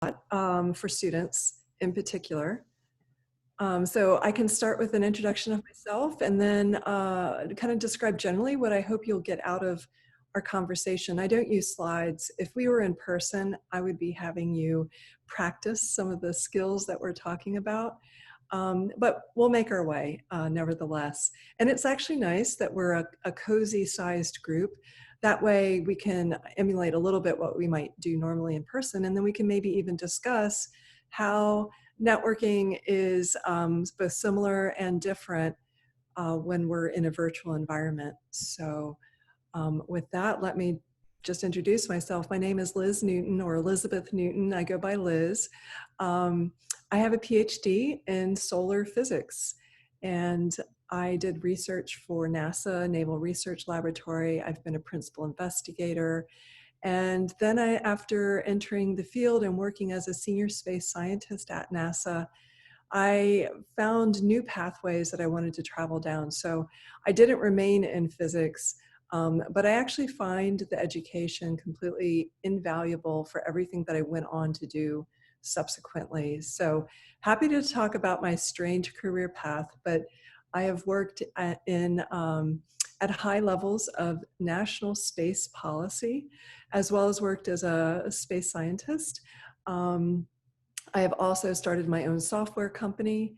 for students in particular. So I can start with an introduction of myself and then kind of describe generally what I hope you'll get out of our conversation. I don't use slides. If we were in person, I would be having you practice some of the skills that we're talking about. But we'll make our way nevertheless. And it's actually nice that we're a cozy sized group. That way we can emulate a little bit what we might do normally in person, and then we can maybe even discuss how networking is both similar and different when we're in a virtual environment. So with that, let me just introduce myself. My name is Liz Newton, or Elizabeth Newton. I go by Liz. I have a PhD in solar physics, and I did research for NASA Naval Research Laboratory. I've been a principal investigator. And then after entering the field and working as a senior space scientist at NASA, I found new pathways that I wanted to travel down. So I didn't remain in physics, but I actually find the education completely invaluable for everything that I went on to do subsequently. So happy to talk about my strange career path, but I have worked at high levels of national space policy, as well as worked as a space scientist. I have also started my own software company,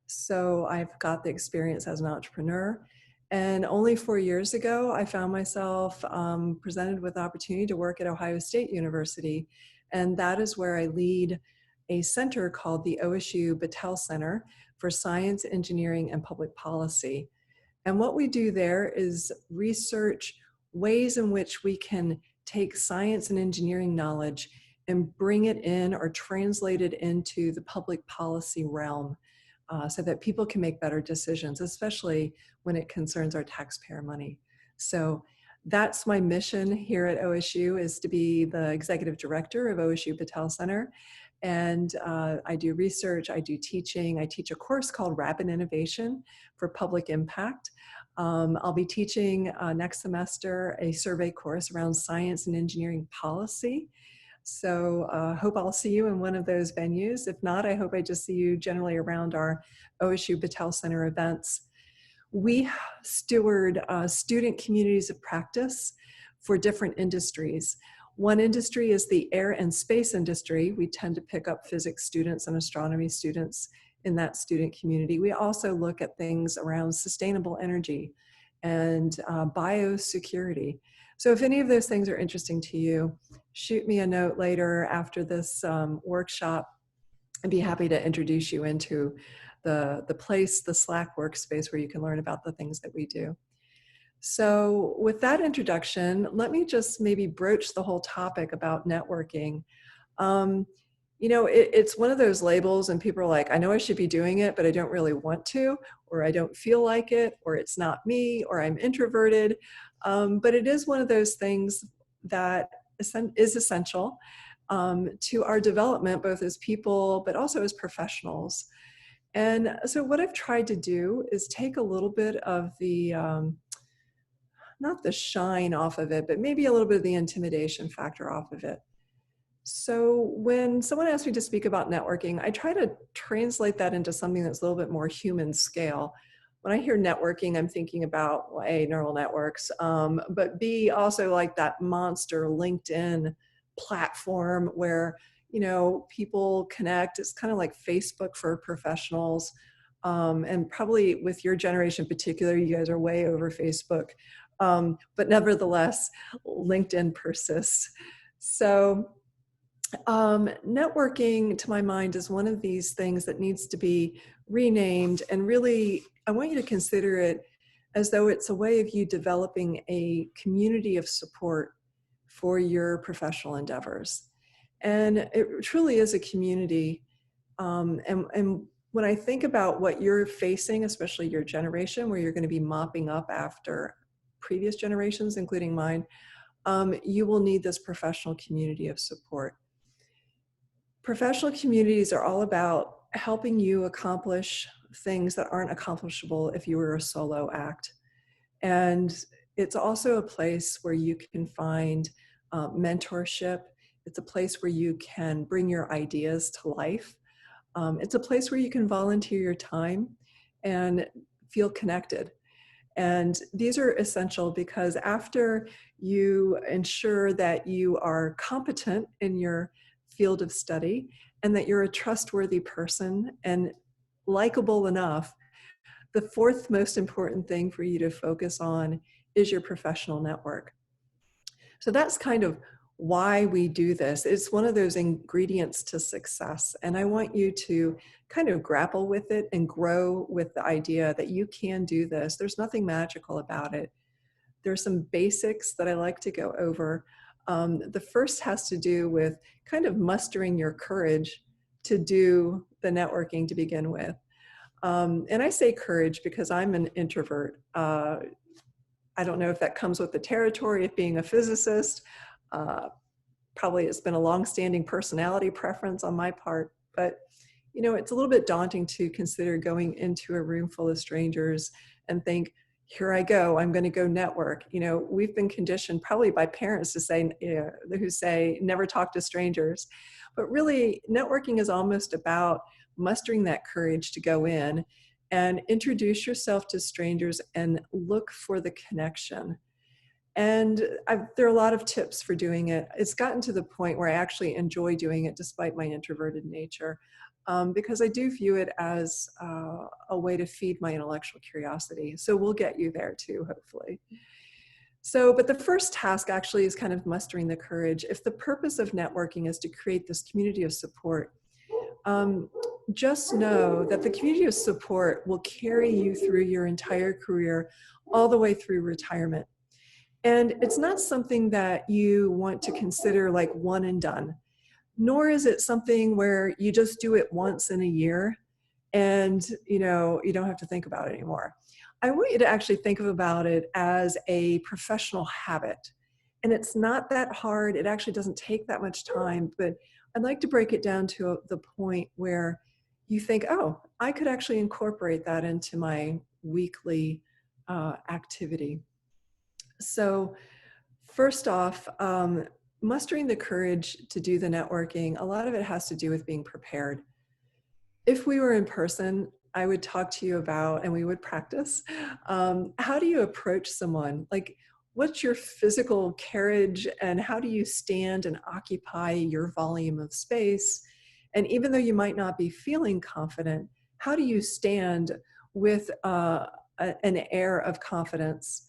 so I've got the experience as an entrepreneur. And only 4 years ago, I found myself presented with the opportunity to work at Ohio State University, and that is where I lead a center called the OSU Battelle Center for Science, Engineering, and Public Policy. And what we do there is research ways in which we can take science and engineering knowledge and bring it in or translate it into the public policy realm so that people can make better decisions, especially when it concerns our taxpayer money. So that's my mission here at OSU, is to be the executive director of OSU Battelle Center. And I do research, I do teaching. I teach a course called Rapid Innovation for Public Impact. I'll be teaching next semester a survey course around science and engineering policy. So hope I'll see you in one of those venues. If not, I hope I just see you generally around our OSU Battelle Center events. We steward student communities of practice for different industries. One industry is the air and space industry. We tend to pick up physics students and astronomy students in that student community. We also look at things around sustainable energy and biosecurity. So if any of those things are interesting to you, shoot me a note later after this workshop. I'd be happy to introduce you into the place, the Slack workspace, where you can learn about the things that we do. So with that introduction, let me just maybe broach the whole topic about networking. You know, it's one of those labels, and people are like, I know I should be doing it, but I don't really want to, or I don't feel like it, or it's not me, or I'm introverted. But it is one of those things that is essential to our development, both as people, but also as professionals. And so what I've tried to do is take a little bit of the, not the shine off of it, but maybe a little bit of the intimidation factor off of it. So when someone asks me to speak about networking, I try to translate that into something that's a little bit more human scale. When I hear networking, I'm thinking about, well, A, neural networks, but B, also like that monster LinkedIn platform where, you know, people connect. It's kind of like Facebook for professionals. And probably with your generation in particular, you guys are way over Facebook. But nevertheless, LinkedIn persists. So networking, to my mind, is one of these things that needs to be renamed, and really, I want you to consider it as though it's a way of you developing a community of support for your professional endeavors. And it truly is a community. And when I think about what you're facing, especially your generation, where you're going to be mopping up after previous generations, including mine, you will need this professional community of support. Professional communities are all about helping you accomplish things that aren't accomplishable if you were a solo act. And it's also a place where you can find mentorship. It's a place where you can bring your ideas to life. It's a place where you can volunteer your time and feel connected. And these are essential because after you ensure that you are competent in your field of study and that you're a trustworthy person and likable enough, the fourth most important thing for you to focus on is your professional network. So that's kind of why we do this. It's one of those ingredients to success. And I want you to kind of grapple with it and grow with the idea that you can do this. There's nothing magical about it. There's some basics that I like to go over. The first has to do with kind of mustering your courage to do the networking to begin with. And I say courage because I'm an introvert. I don't know if that comes with the territory of being a physicist. Probably it's been a long-standing personality preference on my part, but you know, it's a little bit daunting to consider going into a room full of strangers and think, here I go, I'm going to go network. You know, we've been conditioned probably by parents to say, who say, never talk to strangers. But really, networking is almost about mustering that courage to go in and introduce yourself to strangers and look for the connection. And there are a lot of tips for doing it. It's gotten to the point where I actually enjoy doing it despite my introverted nature, because I do view it as a way to feed my intellectual curiosity. So we'll get you there too, hopefully. So, but the first task actually is kind of mustering the courage. If the purpose of networking is to create this community of support, just know that the community of support will carry you through your entire career, all the way through retirement. And it's not something that you want to consider like one and done, nor is it something where you just do it once in a year and you don't have to think about it anymore. I want you to actually think about it as a professional habit. And it's not that hard. It actually doesn't take that much time, but I'd like to break it down to the point where you think, oh, I could actually incorporate that into my weekly activity. So first off, mustering the courage to do the networking, a lot of it has to do with being prepared. If we were in person, I would talk to you about, and we would practice, how do you approach someone? Like, what's your physical carriage and how do you stand and occupy your volume of space? And even though you might not be feeling confident, how do you stand with an air of confidence?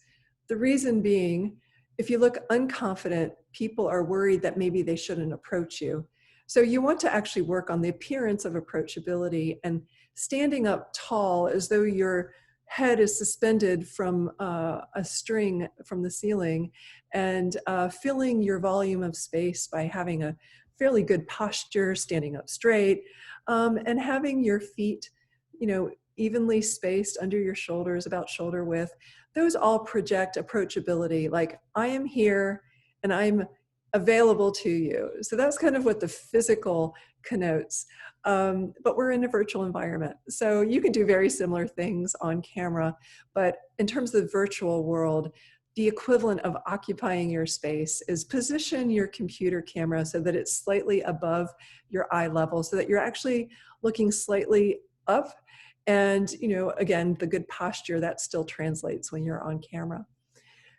The reason being, if you look unconfident, people are worried that maybe they shouldn't approach you. So you want to actually work on the appearance of approachability and standing up tall as though your head is suspended from a string from the ceiling, and filling your volume of space by having a fairly good posture, standing up straight, and having your feet, evenly spaced under your shoulders, about shoulder width. Those all project approachability, like I am here and I'm available to you. So that's kind of what the physical connotes. But we're in a virtual environment. So you can do very similar things on camera, but in terms of the virtual world, the equivalent of occupying your space is position your computer camera so that it's slightly above your eye level, so that you're actually looking slightly up. And, again, the good posture, that still translates when you're on camera.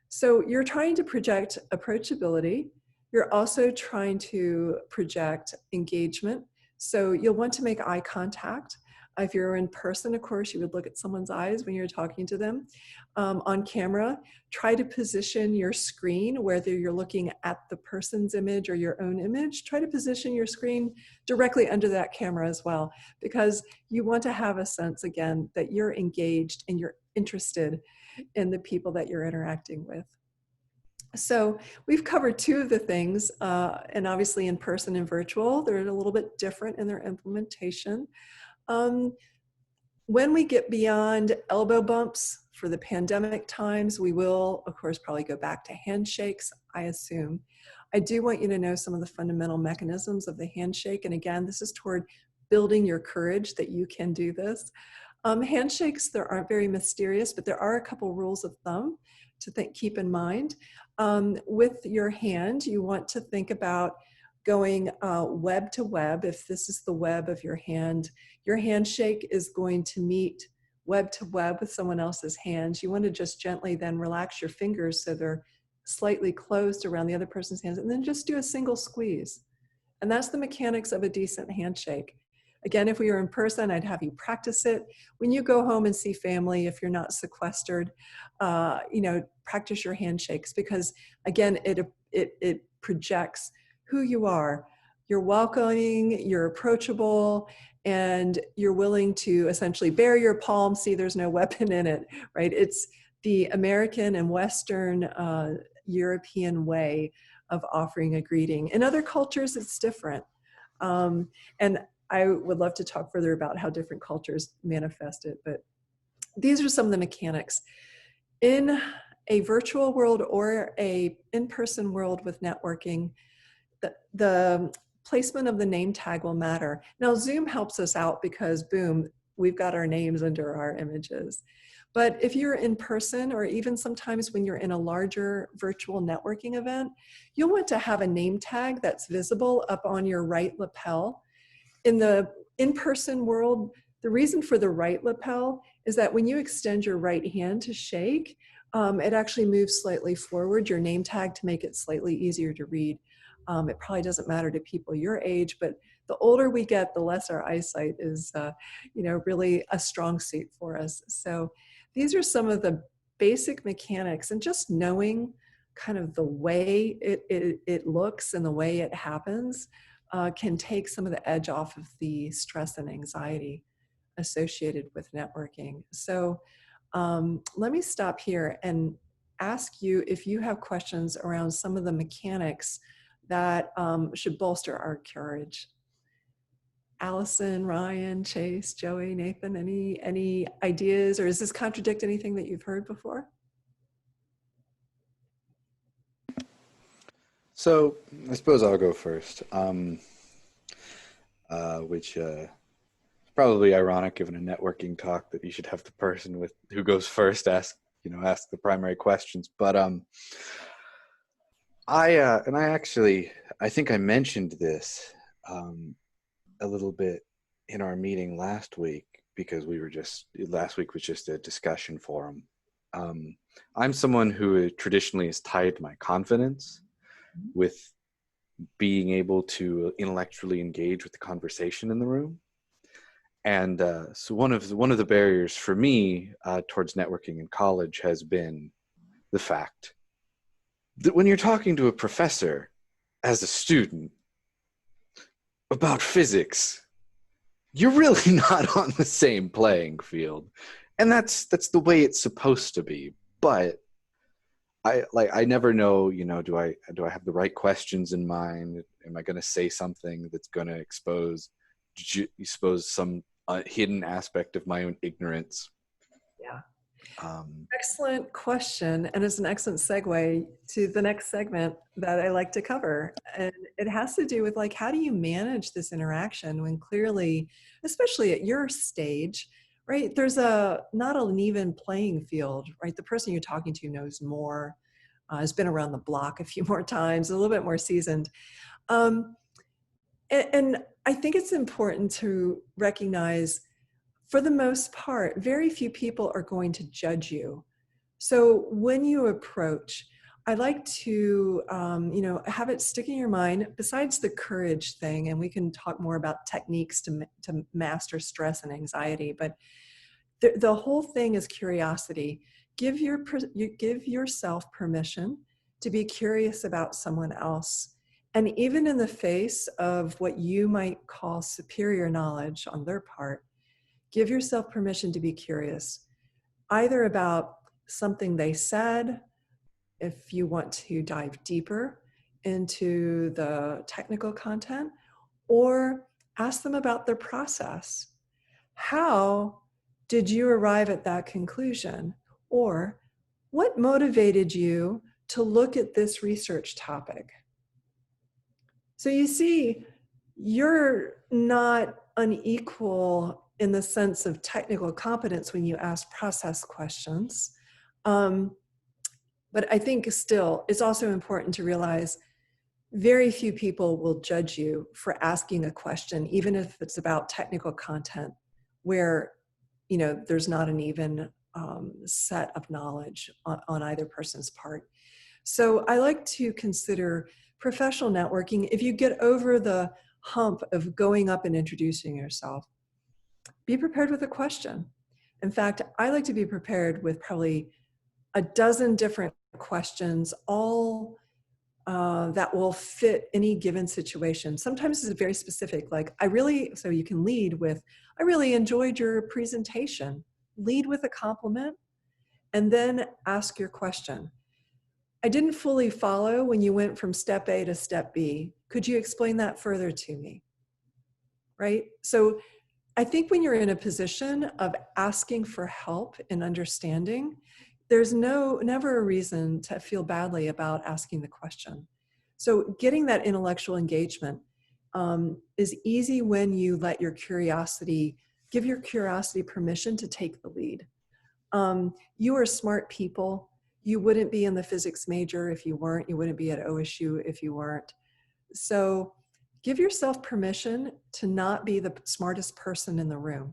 So you're trying to project approachability. You're also trying to project engagement. So you'll want to make eye contact. If you're in person, of course, you would look at someone's eyes when you're talking to them. On camera, try to position your screen, whether you're looking at the person's image or your own image, try to position your screen directly under that camera as well, because you want to have a sense, again, that you're engaged and you're interested in the people that you're interacting with. So we've covered two of the things, and obviously in person and virtual, they're a little bit different in their implementation. When we get beyond elbow bumps for the pandemic times, we will, of course, probably go back to handshakes, I assume. I do want you to know some of the fundamental mechanisms of the handshake. And again, this is toward building your courage that you can do this. Handshakes, they aren't very mysterious, but there are a couple rules of thumb to keep in mind. With your hand, you want to think about going web to web. If this is the web of your hand, your handshake is going to meet web to web with someone else's hands. You want to just gently then relax your fingers so they're slightly closed around the other person's hands, and then just do a single squeeze. And that's the mechanics of a decent handshake. Again, if we were in person, I'd have you practice it. When you go home and see family, if you're not sequestered, practice your handshakes, because again, it projects who you are. You're welcoming, you're approachable, and you're willing to essentially bare your palm, see there's no weapon in it, right? It's the American and Western European way of offering a greeting. In other cultures, it's different. And I would love to talk further about how different cultures manifest it, but these are some of the mechanics. In a virtual world or a in-person world with networking, the placement of the name tag will matter. Now, Zoom helps us out because, boom, we've got our names under our images. But if you're in person, or even sometimes when you're in a larger virtual networking event, you'll want to have a name tag that's visible up on your right lapel. In the in-person world, the reason for the right lapel is that when you extend your right hand to shake, it actually moves slightly forward, your name tag, to make it slightly easier to read. It probably doesn't matter to people your age, but the older we get, the less our eyesight is, really a strong suit for us. So these are some of the basic mechanics, and just knowing kind of the way it looks and the way it happens can take some of the edge off of the stress and anxiety associated with networking. So let me stop here and ask you if you have questions around some of the mechanics that should bolster our courage. Allison, Ryan, Chase, Joey, Nathan, any ideas, or does this contradict anything that you've heard before? So I suppose I'll go first, which is probably ironic given a networking talk that you should have the person who goes first ask the primary questions. But I think I mentioned this a little bit in our meeting last week, because last week was just a discussion forum. I'm someone who traditionally has tied my confidence with being able to intellectually engage with the conversation in the room. And so one of the barriers for me towards networking in college has been the fact that when you're talking to a professor as a student about physics, you're really not on the same playing field. And that's the way it's supposed to be. But I never know, do I have the right questions in mind? Am I going to say something that's going to expose some hidden aspect of my own ignorance? Yeah. Excellent question. And it's an excellent segue to the next segment that I like to cover. And it has to do with, like, how do you manage this interaction when clearly, especially at your stage, right, there's not an even playing field, right? The person you're talking to knows more, has been around the block a few more times, a little bit more seasoned. And I think it's important to recognize, for the most part, very few people are going to judge you. So when you approach, I like to, have it stick in your mind, besides the courage thing, and we can talk more about techniques to master stress and anxiety, but the whole thing is curiosity. Give yourself permission to be curious about someone else. And even in the face of what you might call superior knowledge on their part, give yourself permission to be curious, either about something they said, if you want to dive deeper into the technical content, or ask them about their process. How did you arrive at that conclusion? Or what motivated you to look at this research topic? So you see, you're not unequal in the sense of technical competence when you ask process questions. But I think still, it's also important to realize very few people will judge you for asking a question, even if it's about technical content where, there's not an even set of knowledge on either person's part. So I like to consider professional networking, if you get over the hump of going up and introducing yourself, be prepared with a question. In fact, I like to be prepared with probably a dozen different questions, all that will fit any given situation. Sometimes it's very specific, like so you can lead with, I really enjoyed your presentation. Lead with a compliment and then ask your question. I didn't fully follow when you went from step A to step B. Could you explain that further to me? Right? So I think when you're in a position of asking for help and understanding, there's never a reason to feel badly about asking the question. So getting that intellectual engagement is easy when you let give your curiosity permission to take the lead. You are smart people. You wouldn't be in the physics major if you weren't. You wouldn't be at OSU if you weren't. So give yourself permission to not be the smartest person in the room.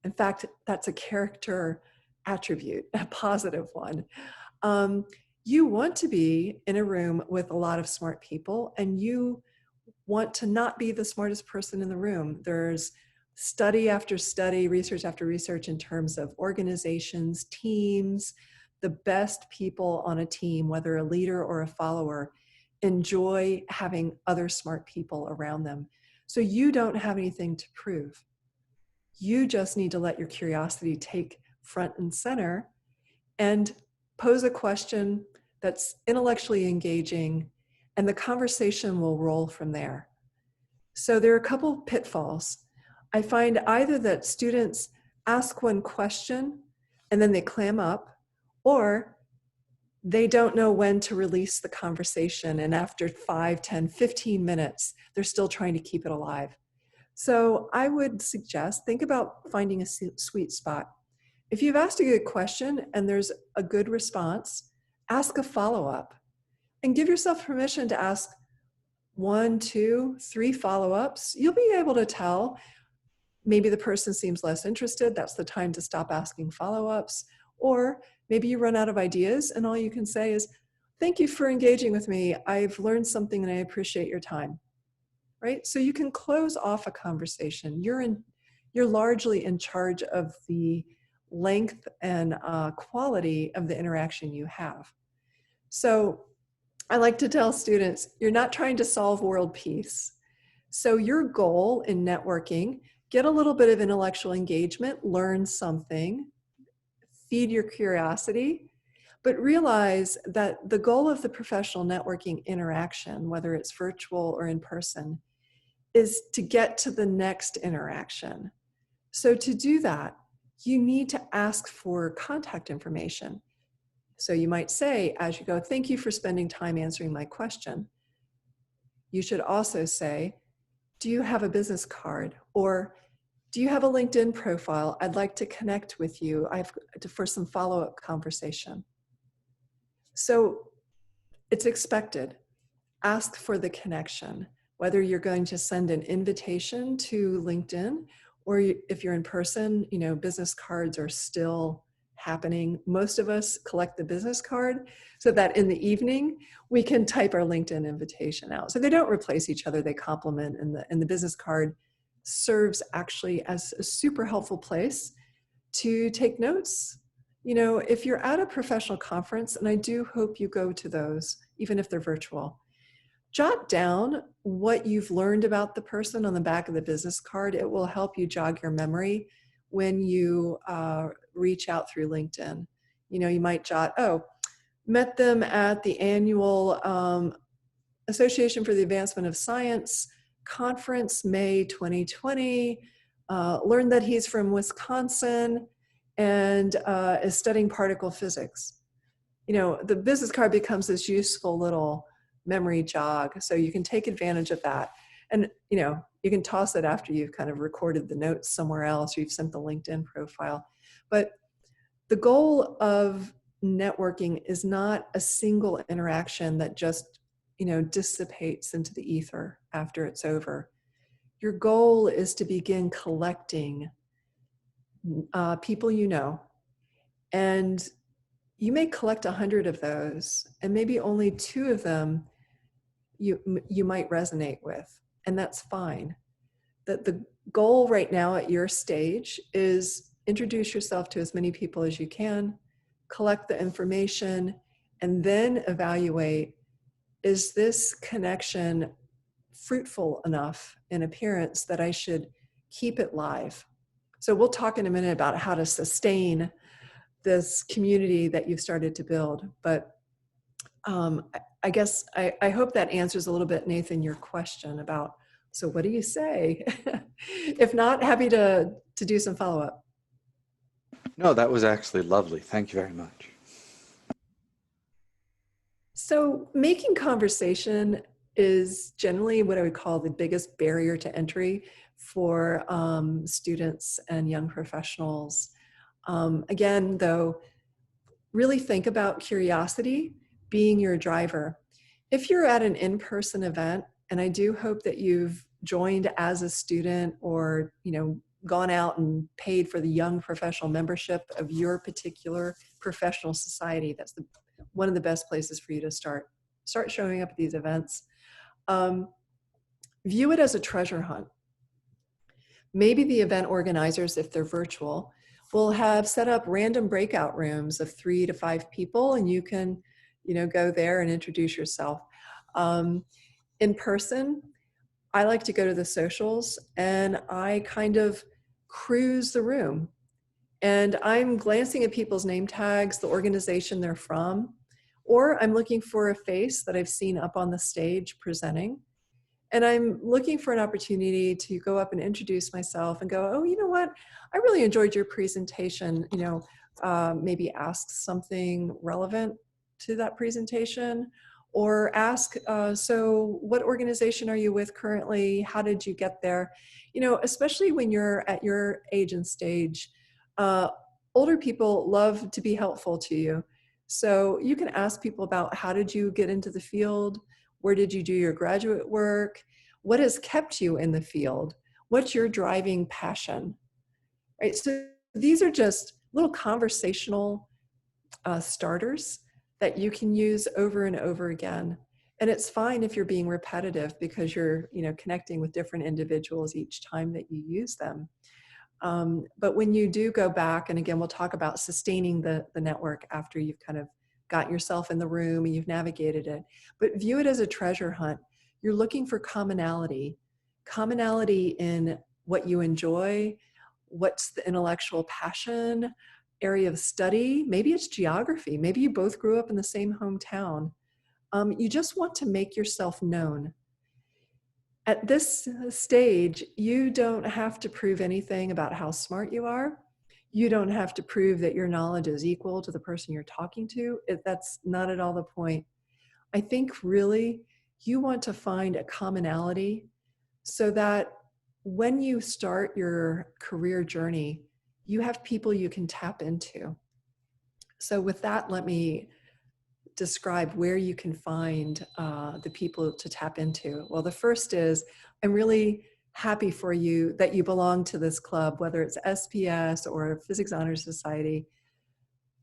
In fact, that's a character attribute, a positive one. You want to be in a room with a lot of smart people, and you want to not be the smartest person in the room. There's study after study, research after research in terms of organizations, teams. The best people on a team, whether a leader or a follower, enjoy having other smart people around them. So you don't have anything to prove. You just need to let your curiosity take front and center and pose a question that's intellectually engaging, and the conversation will roll from there. So there are a couple pitfalls. I find either that students ask one question and then they clam up, or they don't know when to release the conversation, and after 5, 10, 15 minutes, they're still trying to keep it alive. So I would suggest, think about finding a sweet spot. If you've asked a good question and there's a good response, ask a follow-up and give yourself permission to ask 1, 2, 3 follow-ups. You'll be able to tell maybe the person seems less interested. That's the time to stop asking follow-ups. Or maybe you run out of ideas and all you can say is, thank you for engaging with me. I've learned something and I appreciate your time. Right? So you can close off a conversation. You're largely in charge of the length and quality of the interaction you have. So I like to tell students, you're not trying to solve world peace. So your goal in networking, get a little bit of intellectual engagement, learn something, feed your curiosity, but realize that the goal of the professional networking interaction, whether it's virtual or in person, is to get to the next interaction. So to do that, you need to ask for contact information. So you might say, as you go, thank you for spending time answering my question. You should also say, do you have a business card? Or do you have a LinkedIn profile? I'd like to connect with you for some follow-up conversation. So it's expected. Ask for the connection. Whether you're going to send an invitation to LinkedIn, or if you're in person, business cards are still happening. Most of us collect the business card so that in the evening, we can type our LinkedIn invitation out. So they don't replace each other, they complement, and the business card serves actually as a super helpful place to take notes. If you're at a professional conference, and I do hope you go to those, even if they're virtual, jot down what you've learned about the person on the back of the business card. It will help you jog your memory when you reach out through LinkedIn. You might jot, met them at the annual Association for the Advancement of Science conference, May 2020, learned that he's from Wisconsin and is studying particle physics. The business card becomes this useful little memory jog, so you can take advantage of that. And you can toss it after you've kind of recorded the notes somewhere else, or you've sent the LinkedIn profile. But the goal of networking is not a single interaction that just dissipates into the ether after it's over. Your goal is to begin collecting people you know, and you may collect 100 of those, and maybe only 2 of them you might resonate with, and that's fine. That the goal right now at your stage is introduce yourself to as many people as you can, collect the information, and then evaluate, is this connection fruitful enough in appearance that I should keep it live? So we'll talk in a minute about how to sustain this community that you've started to build. But I guess I hope that answers a little bit, Nathan, your question about, so what do you say? If not, happy to do some follow-up. No, that was actually lovely. Thank you very much. So making conversation is generally what I would call the biggest barrier to entry for students and young professionals. Again, though, really think about curiosity being your driver. If you're at an in-person event, and I do hope that you've joined as a student or, gone out and paid for the young professional membership of your particular professional society, that's one of the best places for you to start showing up at these events. View it as a treasure hunt. Maybe the event organizers, if they're virtual, will have set up random breakout rooms of 3 to 5 people, and you can, go there and introduce yourself. In person, I like to go to the socials and I kind of cruise the room. And I'm glancing at people's name tags, the organization they're from, or I'm looking for a face that I've seen up on the stage presenting. And I'm looking for an opportunity to go up and introduce myself and go, oh, you know what? I really enjoyed your presentation. Maybe ask something relevant to that presentation, or ask, so what organization are you with currently? How did you get there? Especially when you're at your age and stage, older people love to be helpful to you. So you can ask people about, how did you get into the field? Where did you do your graduate work? What has kept you in the field? What's your driving passion? Right? So these are just little conversational starters that you can use over and over again. And it's fine if you're being repetitive, because you're, connecting with different individuals each time that you use them. But when you do go back, and again, we'll talk about sustaining the network after you've kind of got yourself in the room and you've navigated it, but view it as a treasure hunt. You're looking for commonality in what you enjoy, what's the intellectual passion, area of study. Maybe it's geography. Maybe you both grew up in the same hometown. You just want to make yourself known. At this stage, you don't have to prove anything about how smart you are. You don't have to prove that your knowledge is equal to the person you're talking to. That's not at all the point. I think really you want to find a commonality so that when you start your career journey, you have people you can tap into. So with that, let me describe where you can find the people to tap into. Well, the first is, I'm really happy for you that you belong to this club, whether it's SPS or Physics Honor Society.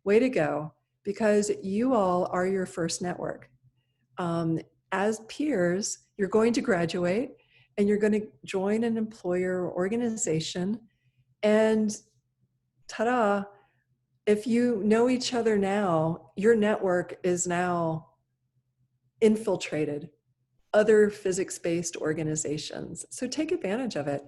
Way to go, because you all are your first network. As peers, you're going to graduate and you're going to join an employer or organization, and ta-da, if you know each other now, your network is now infiltrated other physics-based organizations. So take advantage of it.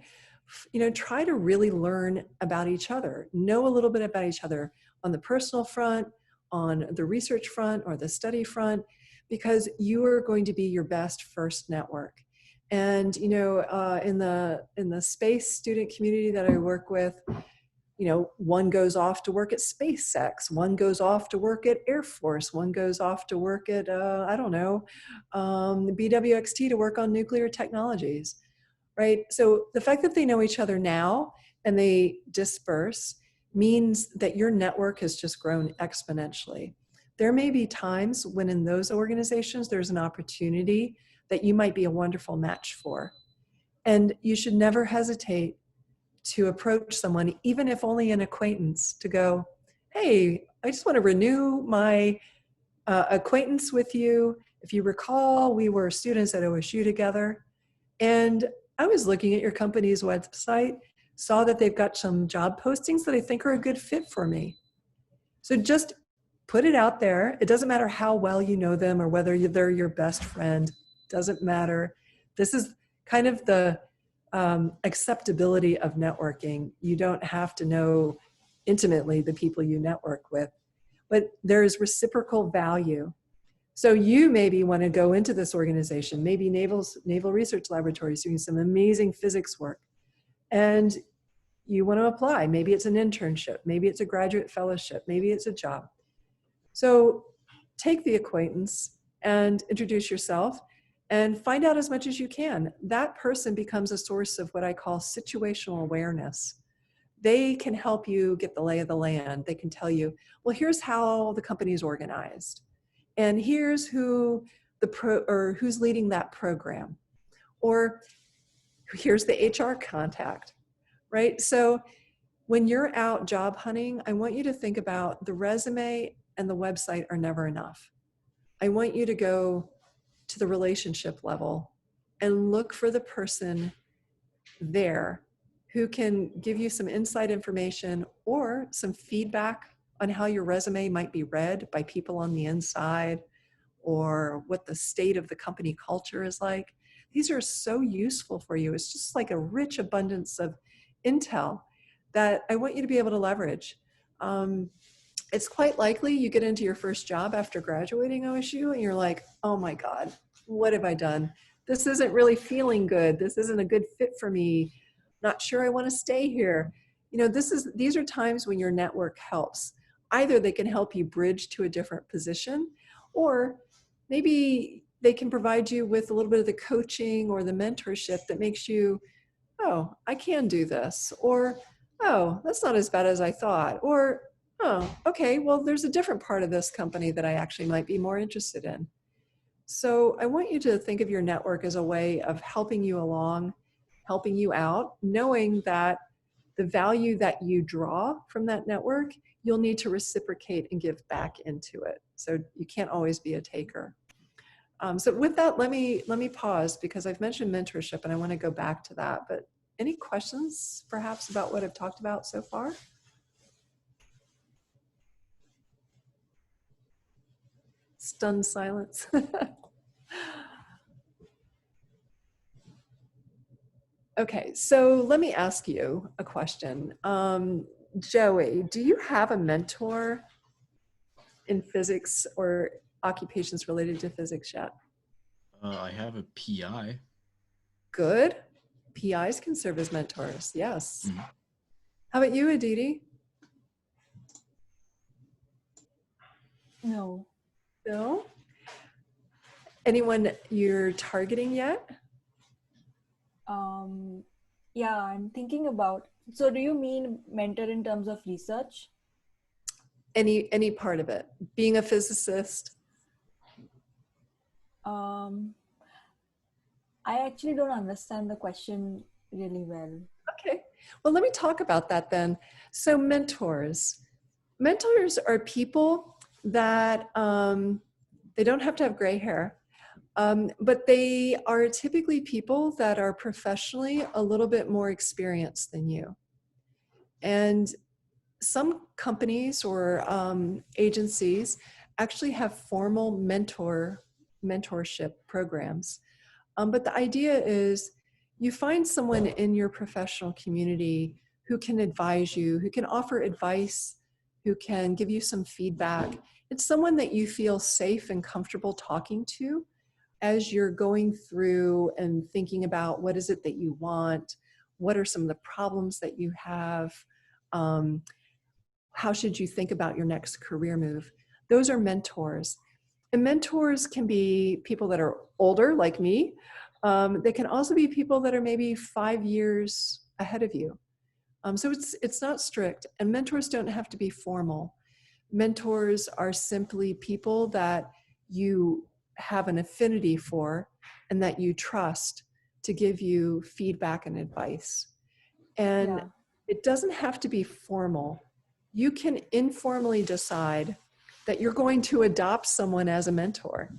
Try to really learn about each other, know a little bit about each other on the personal front, on the research front, or the study front, because you are going to be your best first network. And in the space student community that I work with, one goes off to work at SpaceX, one goes off to work at Air Force, one goes off to work at, BWXT to work on nuclear technologies, right? So the fact that they know each other now and they disperse means that your network has just grown exponentially. there may be times when in those organizations, there's an opportunity that you might be a wonderful match for. And you should never hesitate to approach someone, even if only an acquaintance, to go, hey, I just want to renew my acquaintance with you. If you recall, we were students at OSU together, and I was looking at your company's website, saw that they've got some job postings that I think are a good fit for me. So just put it out there. It doesn't matter how well you know them or whether they're your best friend. Doesn't matter. This is kind of the acceptability of networking. You don't have to know intimately the people you network with, but there is reciprocal value. So you maybe want to go into this organization, maybe Naval Research Laboratory is doing some amazing physics work, and you want to apply. Maybe it's an internship, maybe it's a graduate fellowship, maybe it's a job. So take the acquaintance and introduce yourself and find out as much as you can. That person becomes a source of what I call situational awareness. They can help you get the lay of the land. They can tell you, well, here's how the company is organized, and here's who who's leading that program, or here's the HR contact, right? So when you're out job hunting, I want you to think about the resume and the website are never enough. I want you to go to the relationship level and look for the person there who can give you some inside information or some feedback on how your resume might be read by people on the inside, or what the state of the company culture is like. These are so useful for you. It's just like a rich abundance of intel that I want you to be able to leverage. It's quite likely you get into your first job after graduating OSU and you're like, oh my God, what have I done? This isn't really feeling good. This isn't a good fit for me. Not sure I want to stay here. You know, these are times when your network helps. Either they can help you bridge to a different position, or maybe they can provide you with a little bit of the coaching or the mentorship that makes you, oh, I can do this, or, oh, that's not as bad as I thought, or, oh, okay, well, there's a different part of this company that I actually might be more interested in. So I want you to think of your network as a way of helping you along, helping you out, knowing that the value that you draw from that network, you'll need to reciprocate and give back into it. So you can't always be a taker. So with that, let me pause, because I've mentioned mentorship and I want to go back to that. But any questions perhaps about what I've talked about so far? Stunned silence. Okay, so let me ask you a question. Joey, do you have a mentor in physics or occupations related to physics yet? I have a PI. Good. PIs can serve as mentors, yes. Mm-hmm. How about you, Aditi? No. No? Anyone you're targeting yet? Yeah, I'm thinking about, so do you mean mentor in terms of research? Any part of it, being a physicist? I actually don't understand the question really well. Okay, well, let me talk about that then. So mentors are people that they don't have to have gray hair, but they are typically people that are professionally a little bit more experienced than you. And some companies or agencies actually have formal mentorship programs. But the idea is you find someone in your professional community who can advise you, who can offer advice, who can give you some feedback. It's someone that you feel safe and comfortable talking to as you're going through and thinking about what is it that you want, what are some of the problems that you have, how should you think about your next career move. Those are mentors. And mentors can be people that are older, like me. They can also be people that are maybe 5 years ahead of you. So it's not strict, and mentors don't have to be formal. Mentors are simply people that you have an affinity for and that you trust to give you feedback and advice. And Yeah. it doesn't have to be formal. You can informally decide that you're going to adopt someone as a mentor.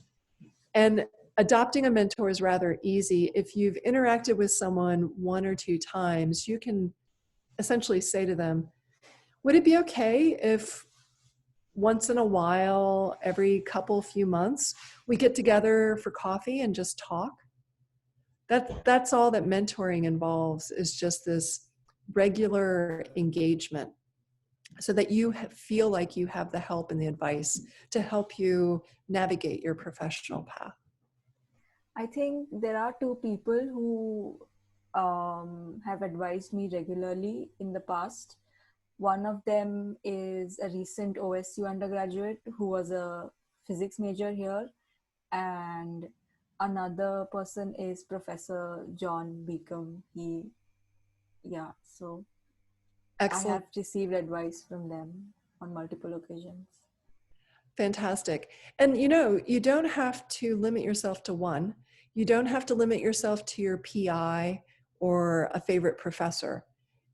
And adopting a mentor is rather easy. If you've interacted with someone one or two times, you can essentially say to them, would it be okay if once in a while, every few months, we get together for coffee and just talk? That's all that mentoring involves, is just this regular engagement so that you feel like you have the help and the advice to help you navigate your professional path. I think there are two people who have advised me regularly in the past. One of them is a recent OSU undergraduate who was a physics major here, and another person is Professor John Beacom. So I Excellent. have received advice from them on multiple occasions. Fantastic. And you don't have to limit yourself to one. You don't have to limit yourself to your PI or a favorite professor.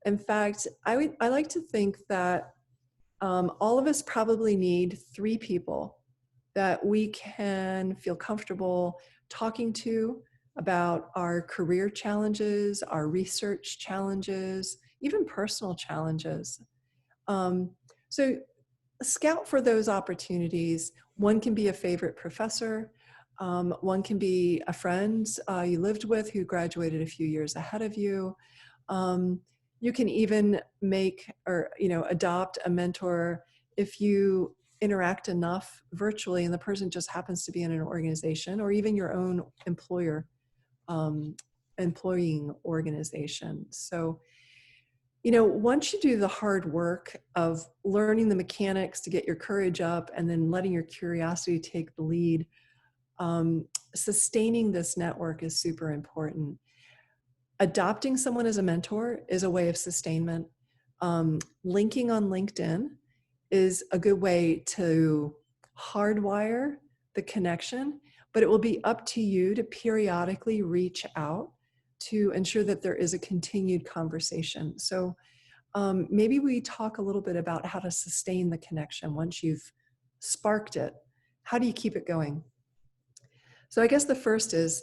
In fact, I like to think that all of us probably need 3 people that we can feel comfortable talking to about our career challenges, our research challenges, even personal challenges. So scout for those opportunities. One can be a favorite professor. One can be a friend you lived with who graduated a few years ahead of you. You can even adopt a mentor if you interact enough virtually and the person just happens to be in an organization, or even your own employing organization. So, once you do the hard work of learning the mechanics to get your courage up and then letting your curiosity take the lead, sustaining this network is super important. Adopting someone as a mentor is a way of sustainment. Linking on LinkedIn is a good way to hardwire the connection, but it will be up to you to periodically reach out to ensure that there is a continued conversation. So maybe we talk a little bit about how to sustain the connection once you've sparked it. How do you keep it going? So I guess the first is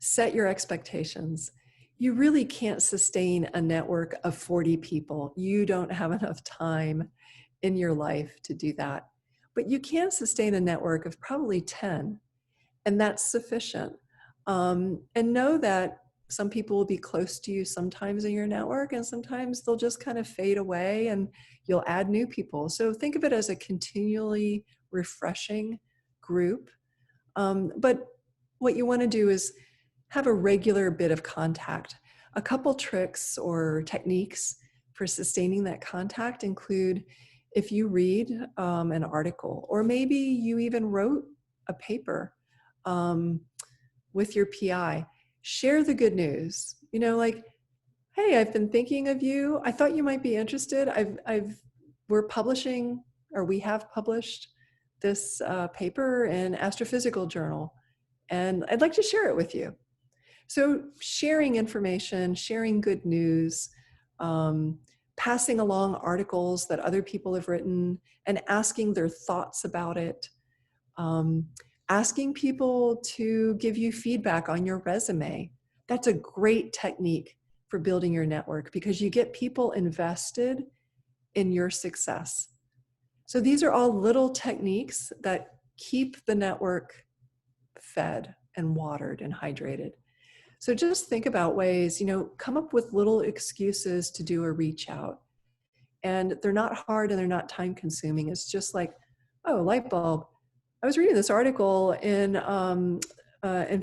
set your expectations. You really can't sustain a network of 40 people. You don't have enough time in your life to do that. But you can sustain a network of probably 10, and that's sufficient. And know that some people will be close to you sometimes in your network, and sometimes they'll just kind of fade away and you'll add new people. So think of it as a continually refreshing group. But what you want to do is have a regular bit of contact. A couple tricks or techniques for sustaining that contact include, if you read an article, or maybe you even wrote a paper with your PI, share the good news. Like, hey, I've been thinking of you. I thought you might be interested. We have published this paper in Astrophysical Journal, and I'd like to share it with you. So sharing information, sharing good news, passing along articles that other people have written and asking their thoughts about it, asking people to give you feedback on your resume. That's a great technique for building your network because you get people invested in your success. So these are all little techniques that keep the network fed and watered and hydrated. So just think about ways, come up with little excuses to do a reach out. And they're not hard and they're not time consuming. It's just like, oh, light bulb. I was reading this article in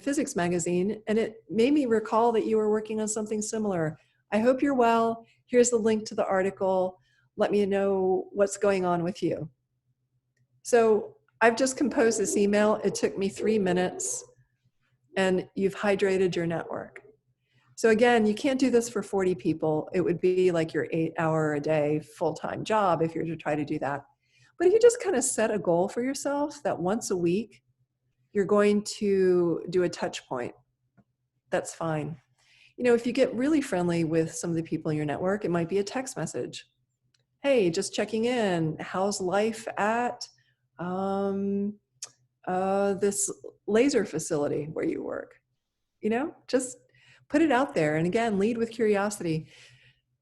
Physics Magazine, and it made me recall that you were working on something similar. I hope you're well. Here's the link to the article. Let me know what's going on with you. So I've just composed this email. It took me 3 minutes, and you've hydrated your network. So again, you can't do this for 40 people. It would be like your 8-hour-a-day full-time job if you were to try to do that. But if you just kind of set a goal for yourself that once a week, you're going to do a touch point, that's fine. You know, if you get really friendly with some of the people in your network, it might be a text message. Hey, just checking in. How's life at this laser facility where you work? You know, just put it out there. And again, lead with curiosity.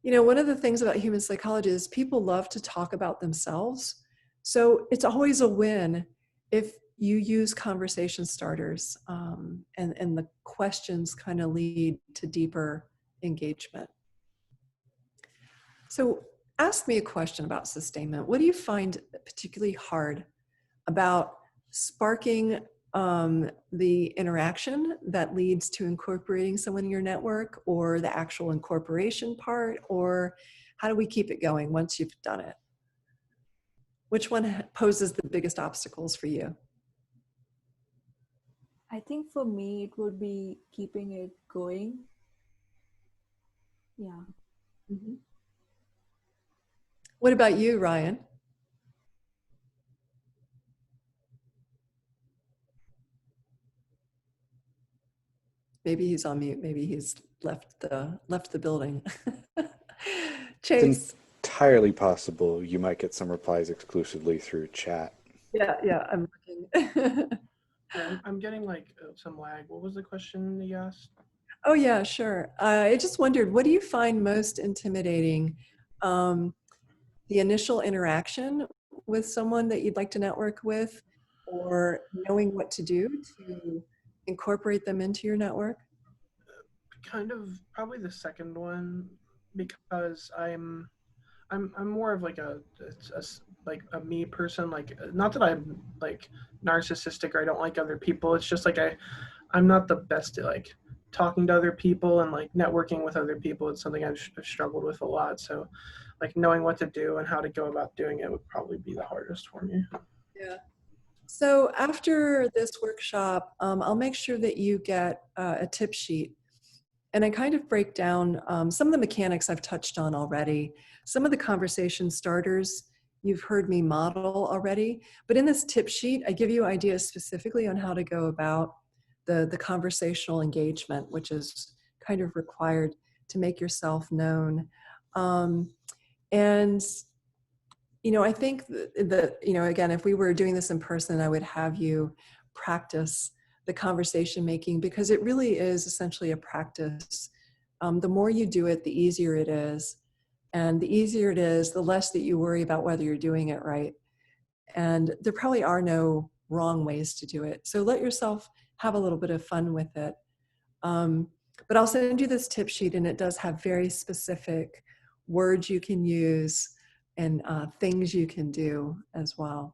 You know, one of the things about human psychology is people love to talk about themselves. So it's always a win if you use conversation starters, and the questions kind of lead to deeper engagement. So ask me a question about sustainment. What do you find particularly hard about sparking the interaction that leads to incorporating someone in your network, or the actual incorporation part, or how do we keep it going once you've done it? Which one poses the biggest obstacles for you? I think for me, it would be keeping it going. Yeah. Mm-hmm. What about you, Ryan? Maybe he's on mute. Maybe he's left the building. Chase. It's entirely possible you might get some replies exclusively through chat. Yeah, I'm looking. Yeah, I'm getting like some lag. What was the question you asked? Oh yeah, sure. I just wondered, what do you find most intimidating? The initial interaction with someone that you'd like to network with, or knowing what to do to incorporate them into your network? Kind of probably the second one, because I'm more of like a me person. Like, not that I'm like narcissistic or I don't like other people. It's just like I'm not the best at like talking to other people and like networking with other people. It's something I've struggled with a lot. So like knowing what to do and how to go about doing it would probably be the hardest for me. Yeah. So after this workshop, I'll make sure that you get a tip sheet. And I kind of break down some of the mechanics I've touched on already. Some of the conversation starters you've heard me model already. But in this tip sheet, I give you ideas specifically on how to go about the conversational engagement, which is kind of required to make yourself known. And you know, I think that, you know, again, if we were doing this in person, I would have you practice the conversation making, because it really is essentially a practice. The more you do it, the easier it is. And the easier it is, the less that you worry about whether you're doing it right. And there probably are no wrong ways to do it. So let yourself have a little bit of fun with it. But I'll send you this tip sheet, and it does have very specific words you can use and things you can do as well.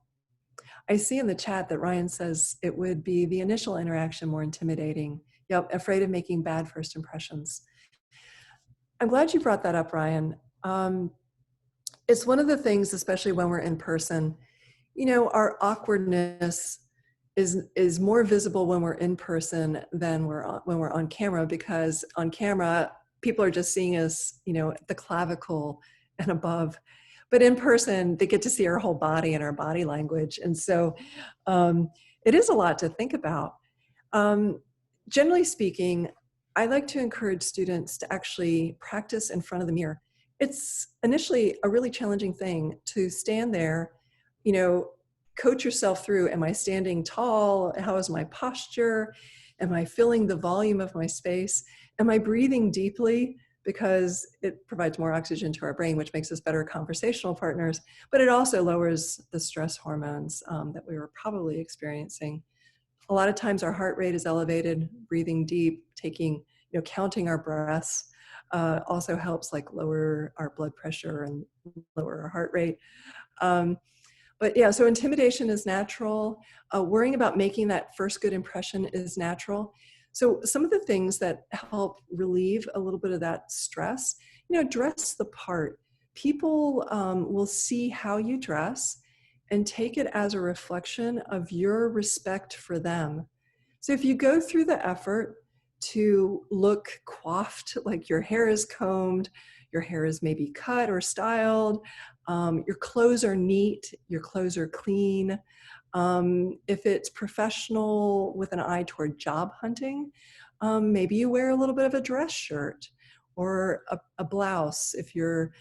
I see in the chat that Ryan says it would be the initial interaction more intimidating. Yep, afraid of making bad first impressions. I'm glad you brought that up, Ryan. It's one of the things, especially when we're in person, you know, our awkwardness is more visible when we're in person than when we're on camera, because on camera, people are just seeing us, you know, the clavicle and above. But in person, they get to see our whole body and our body language. And so it is a lot to think about. Generally speaking, I like to encourage students to actually practice in front of the mirror. It's initially a really challenging thing to stand there, you know, coach yourself through, am I standing tall? How is my posture? Am I filling the volume of my space? Am I breathing deeply? Because it provides more oxygen to our brain, which makes us better conversational partners, but it also lowers the stress hormones that we were probably experiencing. A lot of times our heart rate is elevated. Breathing deep, taking, you know, counting our breaths also helps like lower our blood pressure and lower our heart rate. But yeah, so intimidation is natural. Worrying about making that first good impression is natural. So some of the things that help relieve a little bit of that stress, you know, dress the part. People will see how you dress and take it as a reflection of your respect for them. So if you go through the effort to look coiffed, like your hair is combed, your hair is maybe cut or styled, your clothes are neat, your clothes are clean. If it's professional with an eye toward job hunting, maybe you wear a little bit of a dress shirt or a blouse if you're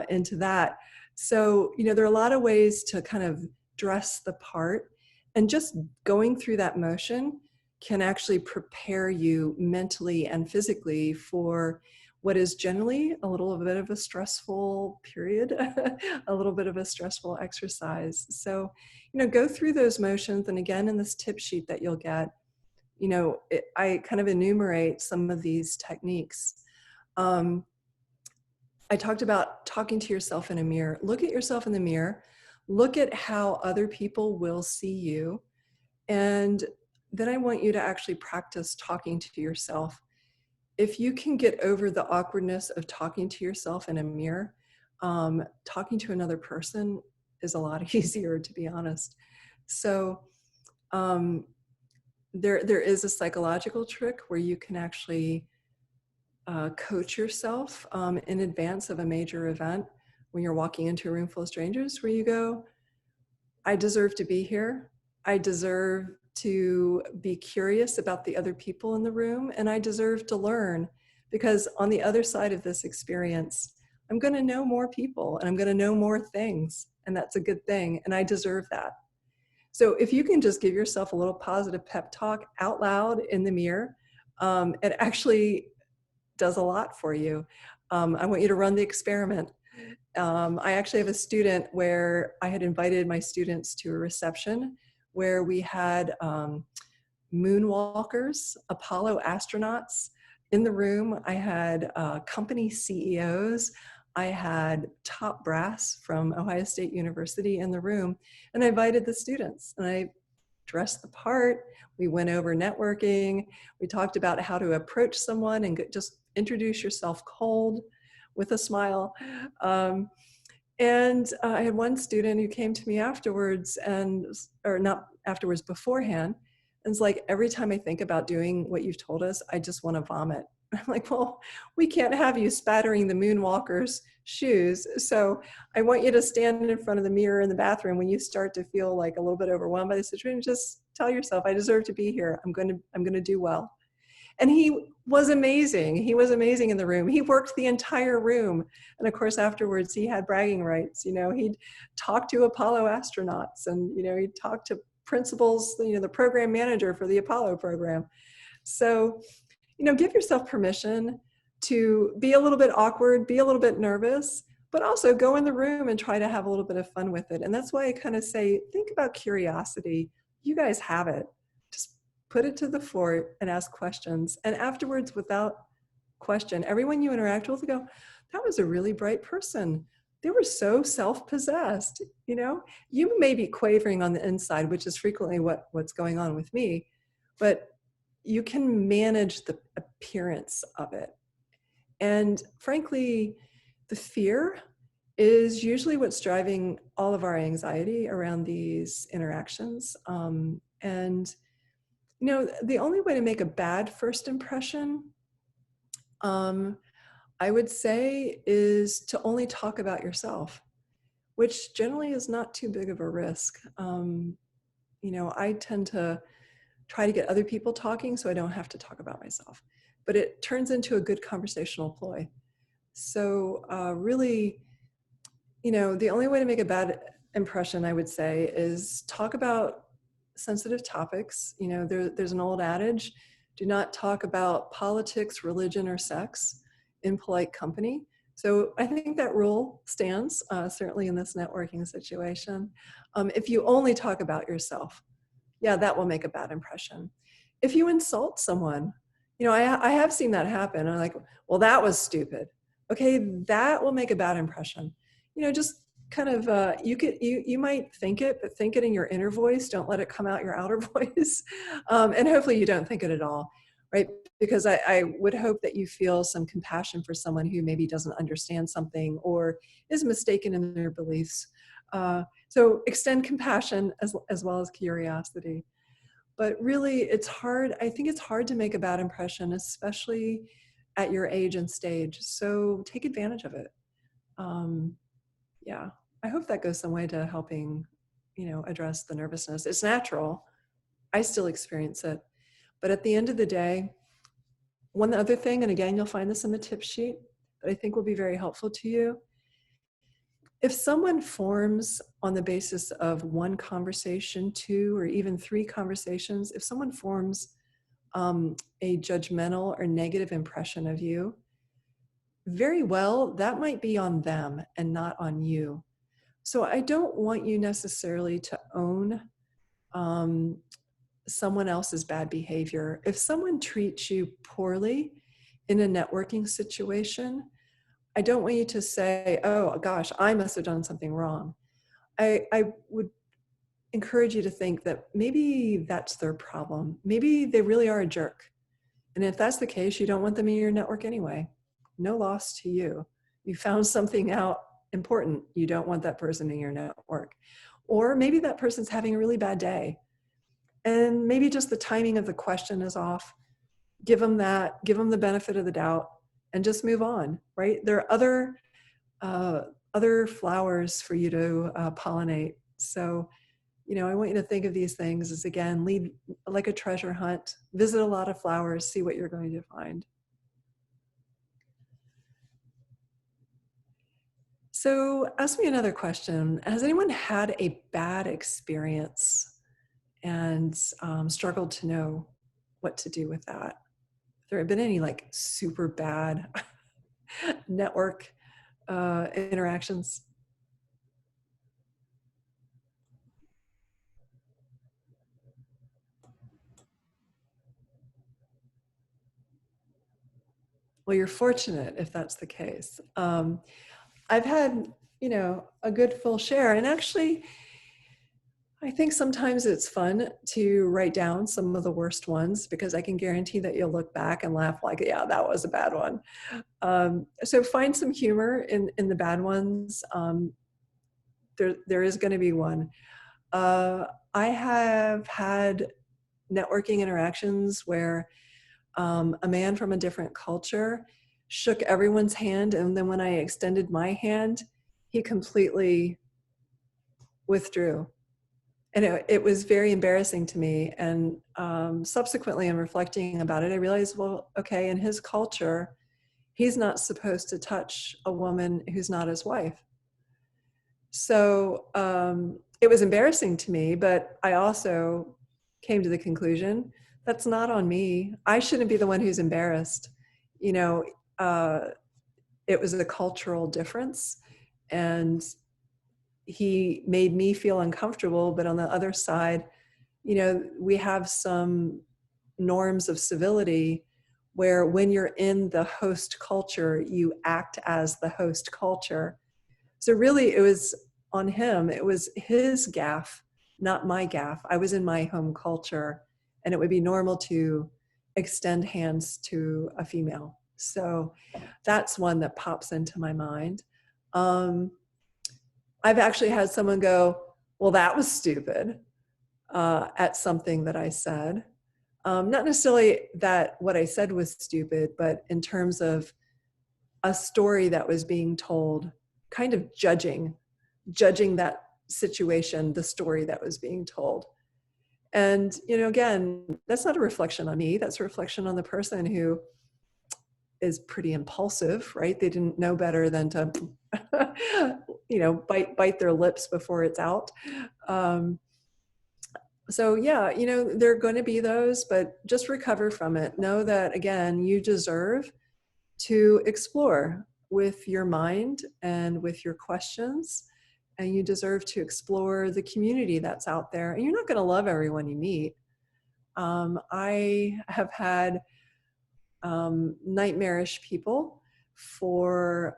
into that. So, there are a lot of ways to kind of dress the part, and just going through that motion can actually prepare you mentally and physically for what is generally a little bit of a stressful period, a little bit of a stressful exercise. So, go through those motions. And again, in this tip sheet that you'll get, I kind of enumerate some of these techniques. I talked about talking to yourself in a mirror. Look at yourself in the mirror. Look at how other people will see you. And then I want you to actually practice talking to yourself. If you can get over the awkwardness of talking to yourself in a mirror, talking to another person is a lot easier, to be honest. So there is a psychological trick where you can actually coach yourself in advance of a major event when you're walking into a room full of strangers, where you go, I deserve to be here. I deserve to be curious about the other people in the room, and I deserve to learn, because on the other side of this experience, I'm going to know more people and I'm going to know more things, and that's a good thing, and I deserve that. So if you can just give yourself a little positive pep talk out loud in the mirror, it actually does a lot for you. I want you to run the experiment. I actually have a student where I had invited my students to a reception where we had moonwalkers, Apollo astronauts in the room. I had company CEOs. I had top brass from Ohio State University in the room, and I invited the students, and I dressed the part. We went over networking. We talked about how to approach someone and just introduce yourself cold with a smile. And I had one student who came to me afterwards, or not afterwards, beforehand, and it's like, every time I think about doing what you've told us, I just want to vomit. I'm like, well, we can't have you spattering the moonwalker's shoes. So I want you to stand in front of the mirror in the bathroom when you start to feel like a little bit overwhelmed by the situation. Just tell yourself, I deserve to be here. I'm going to do well. And he was amazing. He was amazing in the room. He worked the entire room. And of course, afterwards, he had bragging rights. He'd talk to Apollo astronauts, and, he'd talk to principals, the program manager for the Apollo program. So, give yourself permission to be a little bit awkward, be a little bit nervous, but also go in the room and try to have a little bit of fun with it. And that's why I kind of say, think about curiosity. You guys have it. Just put it to the fore and ask questions. And afterwards, without question, everyone you interact with will go, that was a really bright person. They were so self-possessed. You may be quavering on the inside, which is frequently what's going on with me, but you can manage the appearance of it. And frankly, the fear is usually what's driving all of our anxiety around these interactions. And the only way to make a bad first impression, I would say, is to only talk about yourself, which generally is not too big of a risk. I tend to try to get other people talking so I don't have to talk about myself, but it turns into a good conversational ploy. So really, the only way to make a bad impression, I would say, is talk about sensitive topics. There's an old adage, do not talk about politics, religion, or sex in polite company. So I think that rule stands, certainly in this networking situation. If you only talk about yourself, yeah, that will make a bad impression. If you insult someone, I have seen that happen. I'm like, well, that was stupid. Okay, that will make a bad impression. Just kind of, you might think it, but think it in your inner voice. Don't let it come out your outer voice. And hopefully you don't think it at all, right? Because I would hope that you feel some compassion for someone who maybe doesn't understand something or is mistaken in their beliefs. So extend compassion as well as curiosity. But really, it's hard. I think it's hard to make a bad impression, especially at your age and stage. So take advantage of it. Yeah, I hope that goes some way to helping, address the nervousness. It's natural. I still experience it. But at the end of the day, one other thing, and again, you'll find this in the tip sheet, that I think will be very helpful to you. If someone forms on the basis of one conversation, 2, or even 3 conversations, if someone forms a judgmental or negative impression of you, very well, that might be on them and not on you. So I don't want you necessarily to own someone else's bad behavior. If someone treats you poorly in a networking situation, I don't want you to say, oh gosh, I must have done something wrong. I would encourage you to think that maybe that's their problem. Maybe they really are a jerk. And if that's the case, you don't want them in your network anyway. No loss to you. You found something out important. You don't want that person in your network. Or maybe that person's having a really bad day. And maybe just the timing of the question is off. Give them that, give them the benefit of the doubt, and just move on, right? There are other flowers for you to pollinate. So, I want you to think of these things as, again, lead like a treasure hunt, visit a lot of flowers, see what you're going to find. So ask me another question. Has anyone had a bad experience and struggled to know what to do with that? Have there been any like super bad network interactions? Well, you're fortunate if that's the case. I've had, a good full share. And actually, I think sometimes it's fun to write down some of the worst ones, because I can guarantee that you'll look back and laugh like, yeah, that was a bad one. So find some humor in the bad ones. There is going to be one. I have had networking interactions where a man from a different culture shook everyone's hand, and then when I extended my hand, he completely withdrew. And it was very embarrassing to me. And subsequently, in reflecting about it, I realized, well, okay, in his culture, he's not supposed to touch a woman who's not his wife. So it was embarrassing to me, but I also came to the conclusion, that's not on me. I shouldn't be the one who's embarrassed. It was a cultural difference, and he made me feel uncomfortable. But on the other side, we have some norms of civility where when you're in the host culture, you act as the host culture. So really it was on him. It was his gaffe, not my gaffe. I was in my home culture, and it would be normal to extend hands to a female. So that's one that pops into my mind. I've actually had someone go, well, that was stupid, at something that I said. Not necessarily that what I said was stupid, but in terms of a story that was being told, kind of judging that situation, the story that was being told. And, again, that's not a reflection on me. That's a reflection on the person who is pretty impulsive, right? They didn't know better than to, bite their lips before it's out. So yeah, there are going to be those, but just recover from it. Know that, again, you deserve to explore with your mind and with your questions, and you deserve to explore the community that's out there. And you're not going to love everyone you meet. I have had nightmarish people for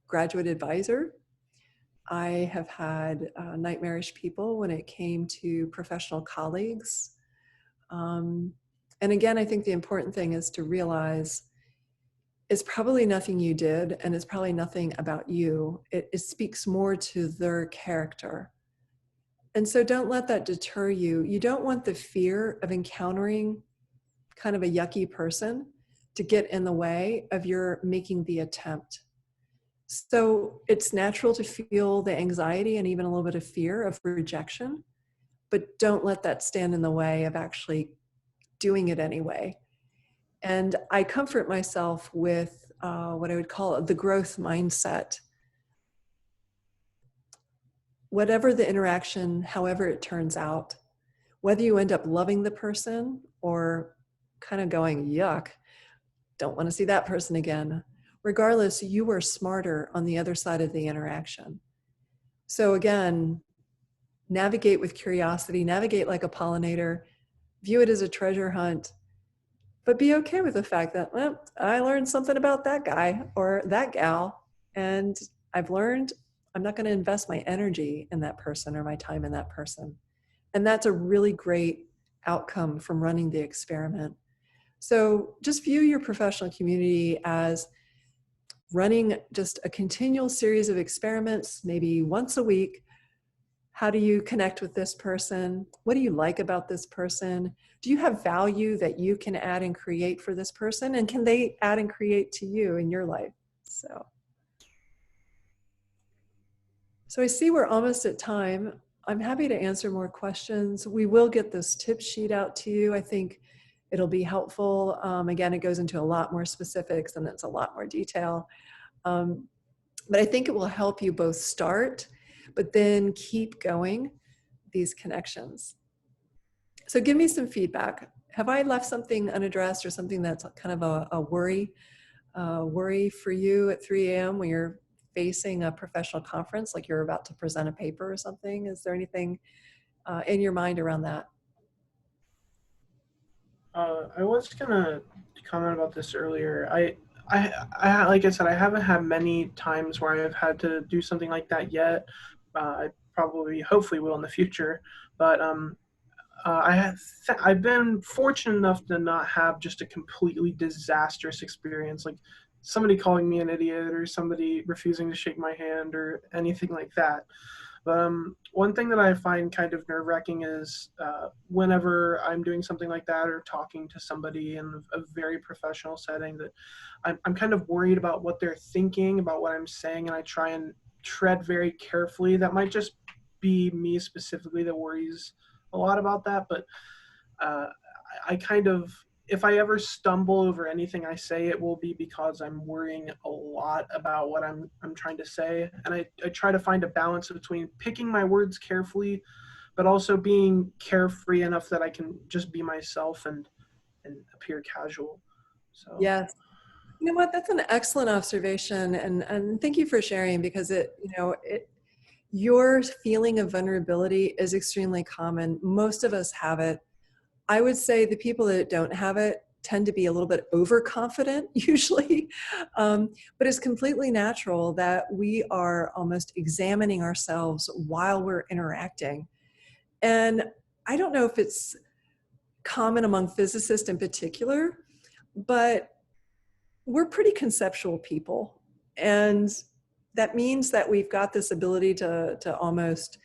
graduate advisor. I have had nightmarish people when it came to professional colleagues. And again, I think the important thing is to realize it's probably nothing you did, and it's probably nothing about you. It speaks more to their character. And so don't let that deter you. You don't want the fear of encountering kind of a yucky person to get in the way of your making the attempt. So it's natural to feel the anxiety and even a little bit of fear of rejection, but don't let that stand in the way of actually doing it anyway. And I comfort myself with what I would call the growth mindset. Whatever the interaction, however it turns out, whether you end up loving the person or kind of going, yuck, don't want to see that person again, regardless, you are smarter on the other side of the interaction. So again, navigate with curiosity, navigate like a pollinator, view it as a treasure hunt, but be okay with the fact that, well, I learned something about that guy or that gal, and I've learned I'm not going to invest my energy in that person or my time in that person. And that's a really great outcome from running the experiment. So just view your professional community as running just a continual series of experiments, maybe once a week. How do you connect with this person? What do you like about this person? Do you have value that you can add and create for this person? And can they add and create to you in your life? So I see we're almost at time. I'm happy to answer more questions. We will get this tip sheet out to you. I think it'll be helpful. Again, it goes into a lot more specifics and it's a lot more detail. But I think it will help you both start, but then keep going these connections. So give me some feedback. Have I left something unaddressed or something that's kind of a worry for you at 3 a.m. when you're facing a professional conference, like you're about to present a paper or something? Is there anything in your mind around that? I was gonna comment about this earlier. I like I said, I haven't had many times where I've had to do something like that yet. I probably, hopefully, will in the future. But I've been fortunate enough to not have just a completely disastrous experience, like somebody calling me an idiot or somebody refusing to shake my hand or anything like that. But one thing that I find kind of nerve-wracking is whenever I'm doing something like that or talking to somebody in a very professional setting, that I'm kind of worried about what they're thinking, about what I'm saying, and I try and tread very carefully. That might just be me specifically that worries a lot about that, but I kind of, if I ever stumble over anything I say, it will be because I'm worrying a lot about what I'm trying to say. And I try to find a balance between picking my words carefully, but also being carefree enough that I can just be myself and appear casual. So Yes. You know what? That's an excellent observation. And thank you for sharing, because your feeling of vulnerability is extremely common. Most of us have it. I would say the people that don't have it tend to be a little bit overconfident usually, but it's completely natural that we are almost examining ourselves while we're interacting. And I don't know if it's common among physicists in particular, but we're pretty conceptual people. And that means that we've got this ability to almost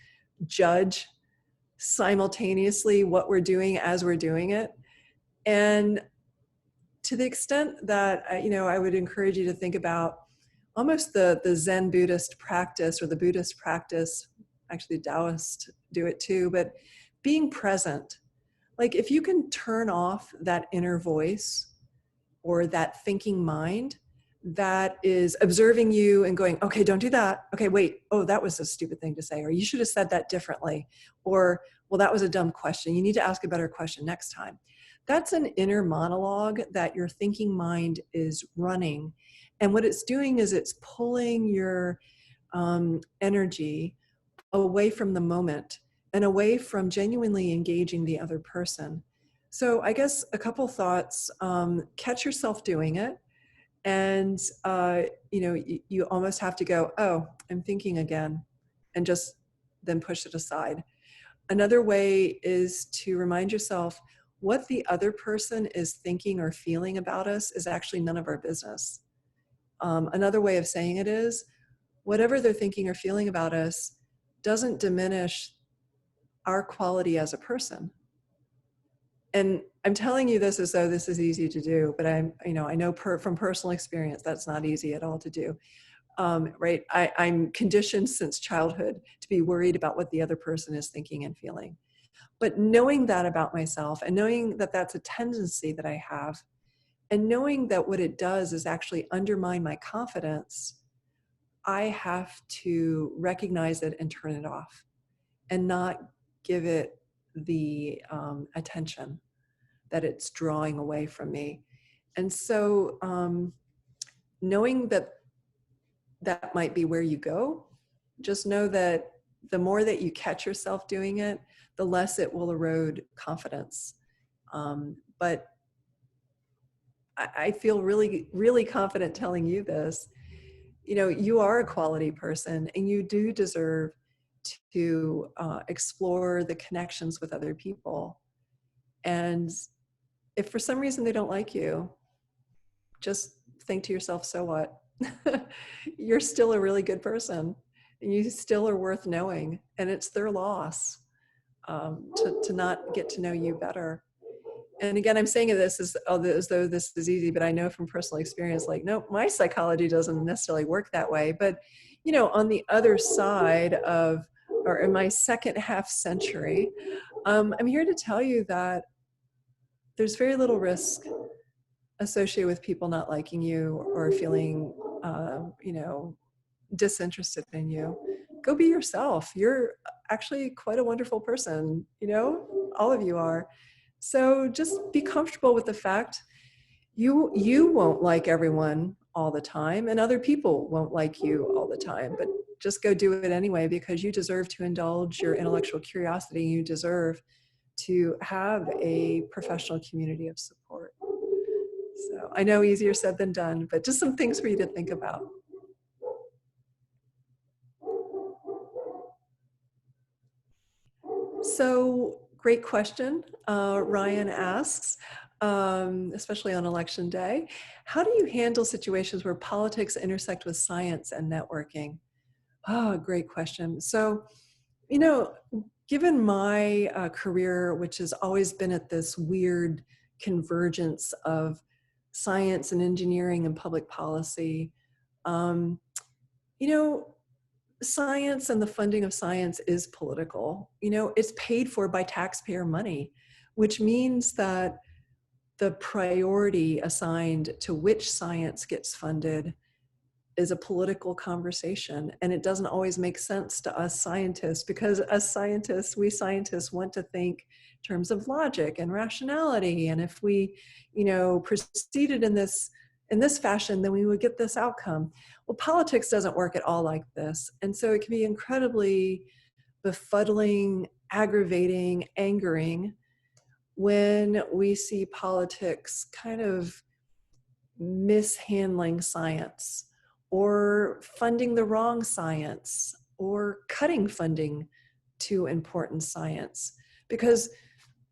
judge simultaneously what we're doing as we're doing it. And to the extent that, I would encourage you to think about almost the Zen Buddhist practice or the Buddhist practice, actually Taoists do it too, but being present. Like if you can turn off that inner voice or that thinking mind that is observing you and going, okay, don't do that. Okay, wait, oh, that was a stupid thing to say, or you should have said that differently, or, well, that was a dumb question. You need to ask a better question next time. That's an inner monologue that your thinking mind is running. And what it's doing is it's pulling your energy away from the moment and away from genuinely engaging the other person. So I guess a couple thoughts, catch yourself doing it. And, you almost have to go, oh, I'm thinking again, and just then push it aside. Another way is to remind yourself what the other person is thinking or feeling about us is actually none of our business. Another way of saying it is, whatever they're thinking or feeling about us doesn't diminish our quality as a person. And I'm telling you this as though this is easy to do, but I know from personal experience, that's not easy at all to do. Right? I'm conditioned since childhood to be worried about what the other person is thinking and feeling. But knowing that about myself, and knowing that that's a tendency that I have, and knowing that what it does is actually undermine my confidence, I have to recognize it and turn it off and not give it the attention that it's drawing away from me. And so knowing that that might be where you go, just know that the more that you catch yourself doing it, the less it will erode confidence. But I feel really, really confident telling you this. You are a quality person, and you do deserve to explore the connections with other people. And if for some reason they don't like you, just think to yourself, so what? You're still a really good person, and you still are worth knowing, and it's their loss to not get to know you better. And again, I'm saying this as though this is easy, but I know from personal experience, like, no, my psychology doesn't necessarily work that way. But, on the other side of, or in my second half century, I'm here to tell you that there's very little risk associated with people not liking you or feeling, disinterested in you. Go be yourself. You're actually quite a wonderful person. All of you are. So just be comfortable with the fact you won't like everyone all the time, and other people won't like you all the time, but just go do it anyway, because you deserve to indulge your intellectual curiosity. You deserve to have a professional community of support. So I know easier said than done, but just some things for you to think about. So great question. Ryan asks, especially on election day, how do you handle situations where politics intersect with science and networking? Great question. So, given my career, which has always been at this weird convergence of science and engineering and public policy, science and the funding of science is political. It's paid for by taxpayer money, which means that the priority assigned to which science gets funded is a political conversation. And it doesn't always make sense to us scientists, because we scientists want to think in terms of logic and rationality. And if we, proceeded in this fashion, then we would get this outcome. Well, politics doesn't work at all like this. And so it can be incredibly befuddling, aggravating, angering when we see politics kind of mishandling science, or funding the wrong science, or cutting funding to important science. Because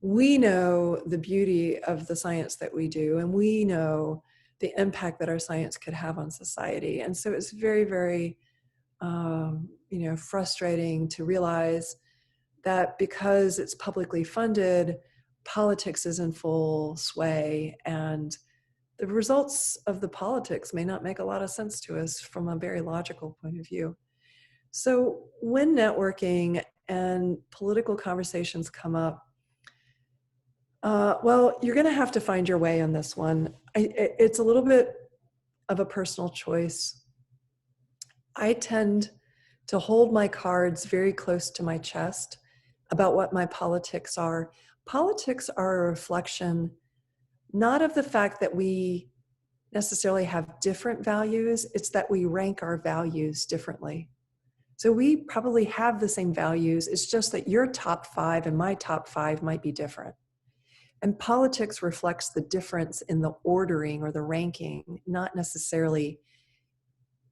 we know the beauty of the science that we do, and we know the impact that our science could have on society. And so it's very, very, frustrating to realize that because it's publicly funded, politics is in full sway, and the results of the politics may not make a lot of sense to us from a very logical point of view. So when networking and political conversations come up, well, you're going to have to find your way on this one. It's a little bit of a personal choice. I tend to hold my cards very close to my chest about what my politics are. Politics are a reflection not of the fact that we necessarily have different values, it's that we rank our values differently. So we probably have the same values, it's just that your top 5 and my top 5 might be different. And politics reflects the difference in the ordering or the ranking, not necessarily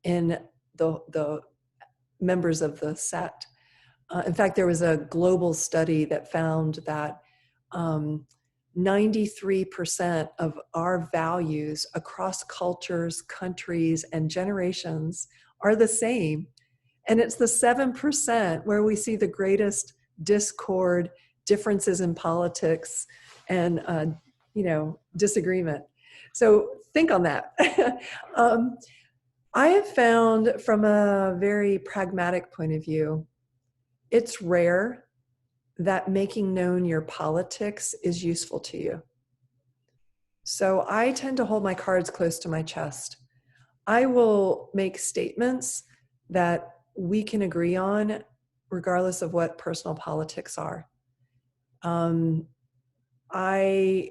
in the members of the set. In fact, there was a global study that found that 93% of our values across cultures, countries, and generations are the same. And it's the 7% where we see the greatest discord, differences in politics, and disagreement. So think on that. I have found from a very pragmatic point of view, it's rare that making known your politics is useful to you. So I tend to hold my cards close to my chest. I will make statements that we can agree on regardless of what personal politics are. I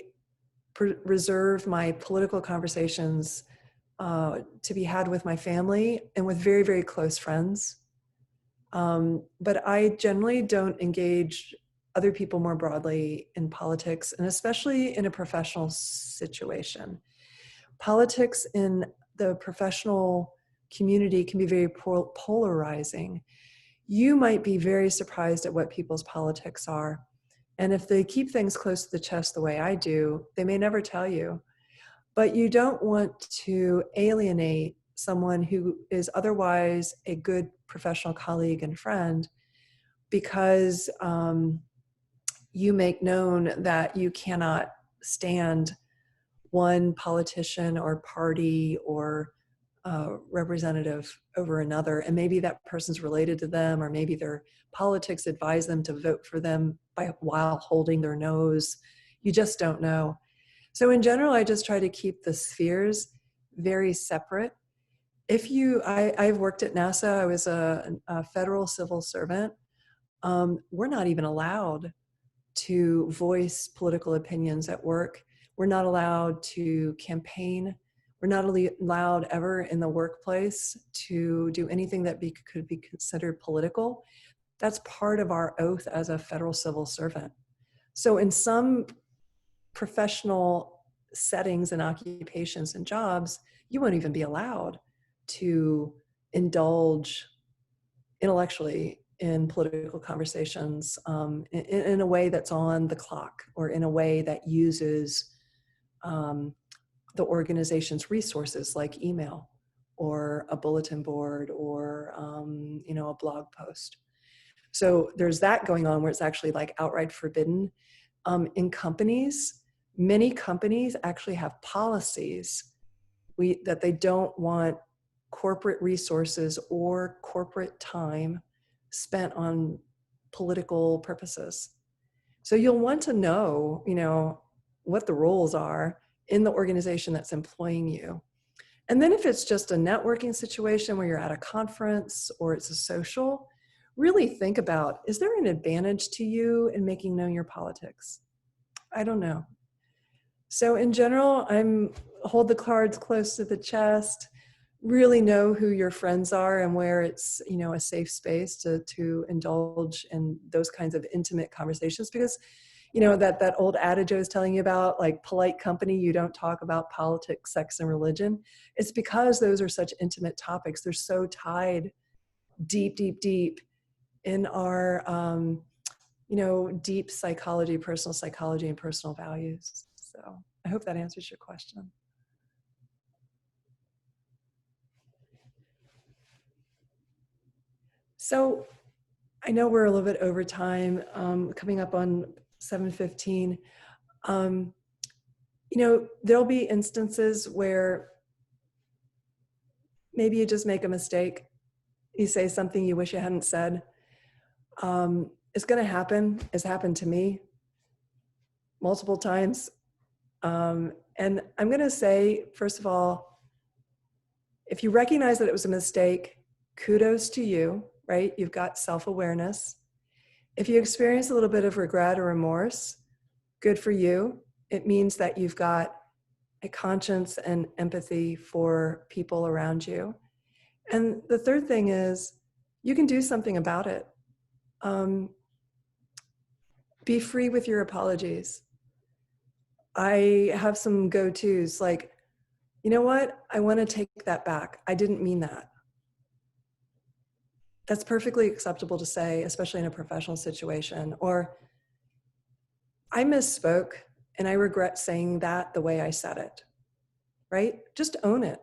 reserve my political conversations to be had with my family and with very, very close friends. But I generally don't engage other people more broadly in politics, and especially in a professional situation. Politics in the professional community can be very polarizing. You might be very surprised at what people's politics are. And if they keep things close to the chest the way I do, they may never tell you. But you don't want to alienate someone who is otherwise a good professional colleague and friend because you make known that you cannot stand one politician or party or representative over another. And maybe that person's related to them, or maybe their politics advise them to vote for them while holding their nose. You just don't know. So in general, I just try to keep the spheres very separate. I've worked at NASA. I was a federal civil servant. We're not even allowed to voice political opinions at work. We're not allowed to campaign. We're not allowed ever in the workplace to do anything that could be considered political. That's part of our oath as a federal civil servant. So in some professional settings and occupations and jobs, you won't even be allowed to indulge intellectually in political conversations in a way that's on the clock, or in a way that uses the organization's resources like email or a bulletin board or a blog post. So there's that going on where it's actually like outright forbidden. In companies, many companies actually have policies that they don't want corporate resources or corporate time spent on political purposes. So you'll want to know, what the rules are in the organization that's employing you. And then if it's just a networking situation where you're at a conference or it's a social, really think about, is there an advantage to you in making known your politics? I don't know. So in general, hold the cards close to the chest, really know who your friends are and where it's, a safe space to indulge in those kinds of intimate conversations, because that old adage I was telling you about, like polite company, you don't talk about politics, sex, and religion. It's because those are such intimate topics. They're so tied deep, deep, deep in our, deep psychology, personal psychology, and personal values. So I hope that answers your question. So I know we're a little bit over time, coming up on 7:15. There'll be instances where maybe you just make a mistake. You say something you wish you hadn't said. It's going to happen. It's happened to me multiple times. And I'm going to say, first of all, if you recognize that it was a mistake, kudos to you, right? You've got self-awareness. If you experience a little bit of regret or remorse, good for you. It means that you've got a conscience and empathy for people around you. And the third thing is, you can do something about it. Be free with your apologies. I have some go-tos, like, you know what? I want to take that back. I didn't mean that. That's perfectly acceptable to say, especially in a professional situation. Or, I misspoke and I regret saying that the way I said it, right? Just own it.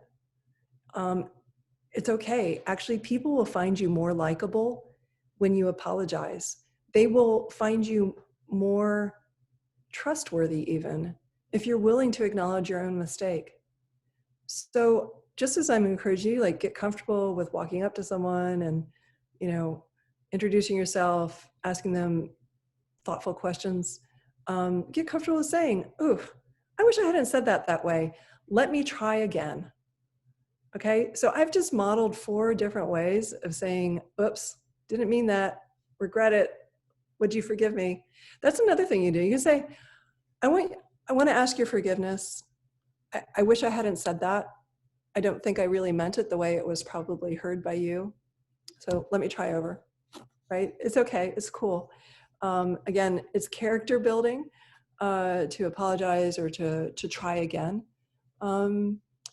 It's okay. Actually, people will find you more likable when you apologize. They will find you more trustworthy even if you're willing to acknowledge your own mistake. So just as I'm encouraging you, like get comfortable with walking up to someone and, you know, introducing yourself, asking them thoughtful questions, get comfortable with saying, oof, I wish I hadn't said that way. Let me try again. Okay, so I've just modeled 4 different ways of saying, oops, didn't mean that, regret it, would you forgive me? That's another thing you do. You can say, I want to ask your forgiveness. I wish I hadn't said that. I don't think I really meant it the way it was probably heard by you. So let me try over, right? It's okay, it's cool. Again, it's character building to apologize or to try again.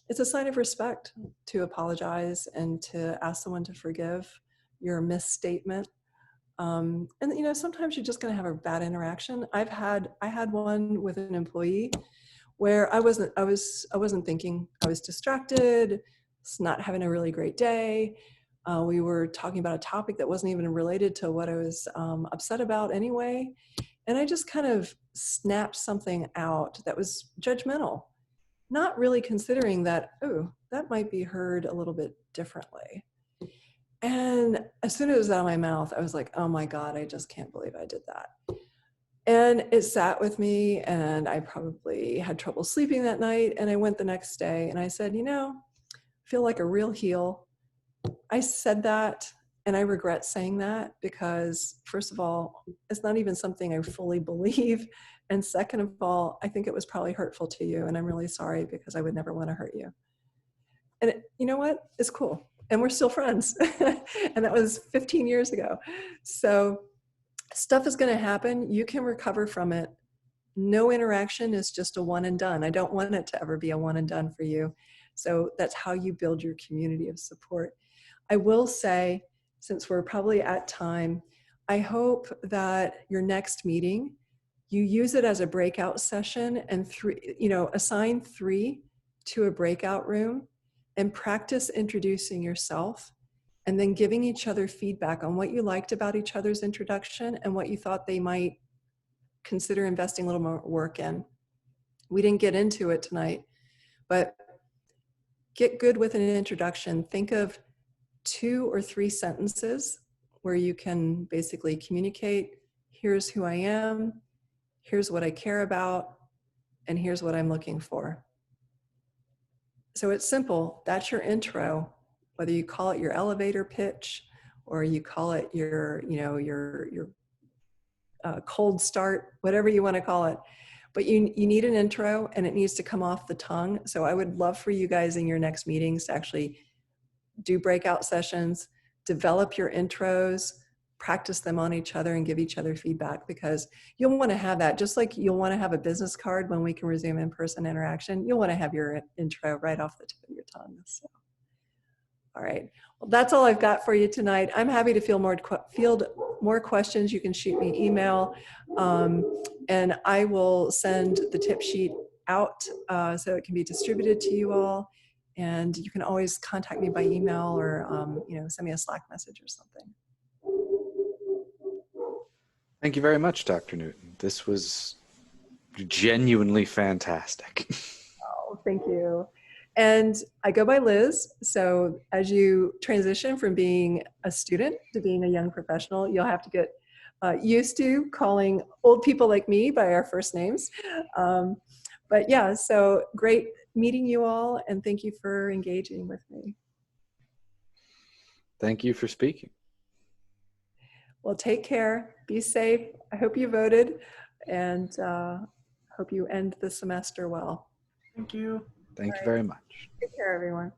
It's a sign of respect to apologize and to ask someone to forgive your misstatement. And you know, sometimes you're just going to have a bad interaction. I had one with an employee where I wasn't thinking. I was distracted, not having a really great day. We were talking about a topic that wasn't even related to what I was upset about anyway. And I just kind of snapped something out that was judgmental, not really considering that, oh, that might be heard a little bit differently. And as soon as it was out of my mouth, I was like, oh my God, I just can't believe I did that. And it sat with me, and I probably had trouble sleeping that night. And I went the next day and I said, you know, I feel like a real heel. I said that, and I regret saying that because, first of all, it's not even something I fully believe. And second of all, I think it was probably hurtful to you, and I'm really sorry because I would never want to hurt you. And you know what? It's cool. And we're still friends. And that was 15 years ago. So stuff is going to happen. You can recover from it. No interaction is just a one and done. I don't want it to ever be a one and done for you. So that's how you build your community of support. I will say, since we're probably at time, I hope that your next meeting, you use it as a breakout session and assign 3 to a breakout room and practice introducing yourself and then giving each other feedback on what you liked about each other's introduction and what you thought they might consider investing a little more work in. We didn't get into it tonight, but get good with an introduction. Think of 2 or 3 sentences where you can basically communicate, here's who I am, here's what I care about, and here's what I'm looking for. So it's simple. That's your intro, whether you call it your elevator pitch or you call it your cold start, whatever you want to call it. But you need an intro, and it needs to come off the tongue. So I would love for you guys in your next meetings to actually do breakout sessions, develop your intros, practice them on each other, and give each other feedback, because you'll want to have that. Just like you'll want to have a business card when we can resume in-person interaction, you'll want to have your intro right off the tip of your tongue. So, all right. Well, that's all I've got for you tonight. I'm happy to field more questions. You can shoot me an email, and I will send the tip sheet out so it can be distributed to you all. And you can always contact me by email or send me a Slack message or something. Thank you very much, Dr. Newton. This was genuinely fantastic. Oh, thank you. And I go by Liz. So as you transition from being a student to being a young professional, you'll have to get used to calling old people like me by our first names. But yeah, so great meeting you all, and thank you for engaging with me. Thank you for speaking. Well, take care, be safe. I hope you voted, and hope you end the semester well. Thank you. Thank you very much. Take care, everyone.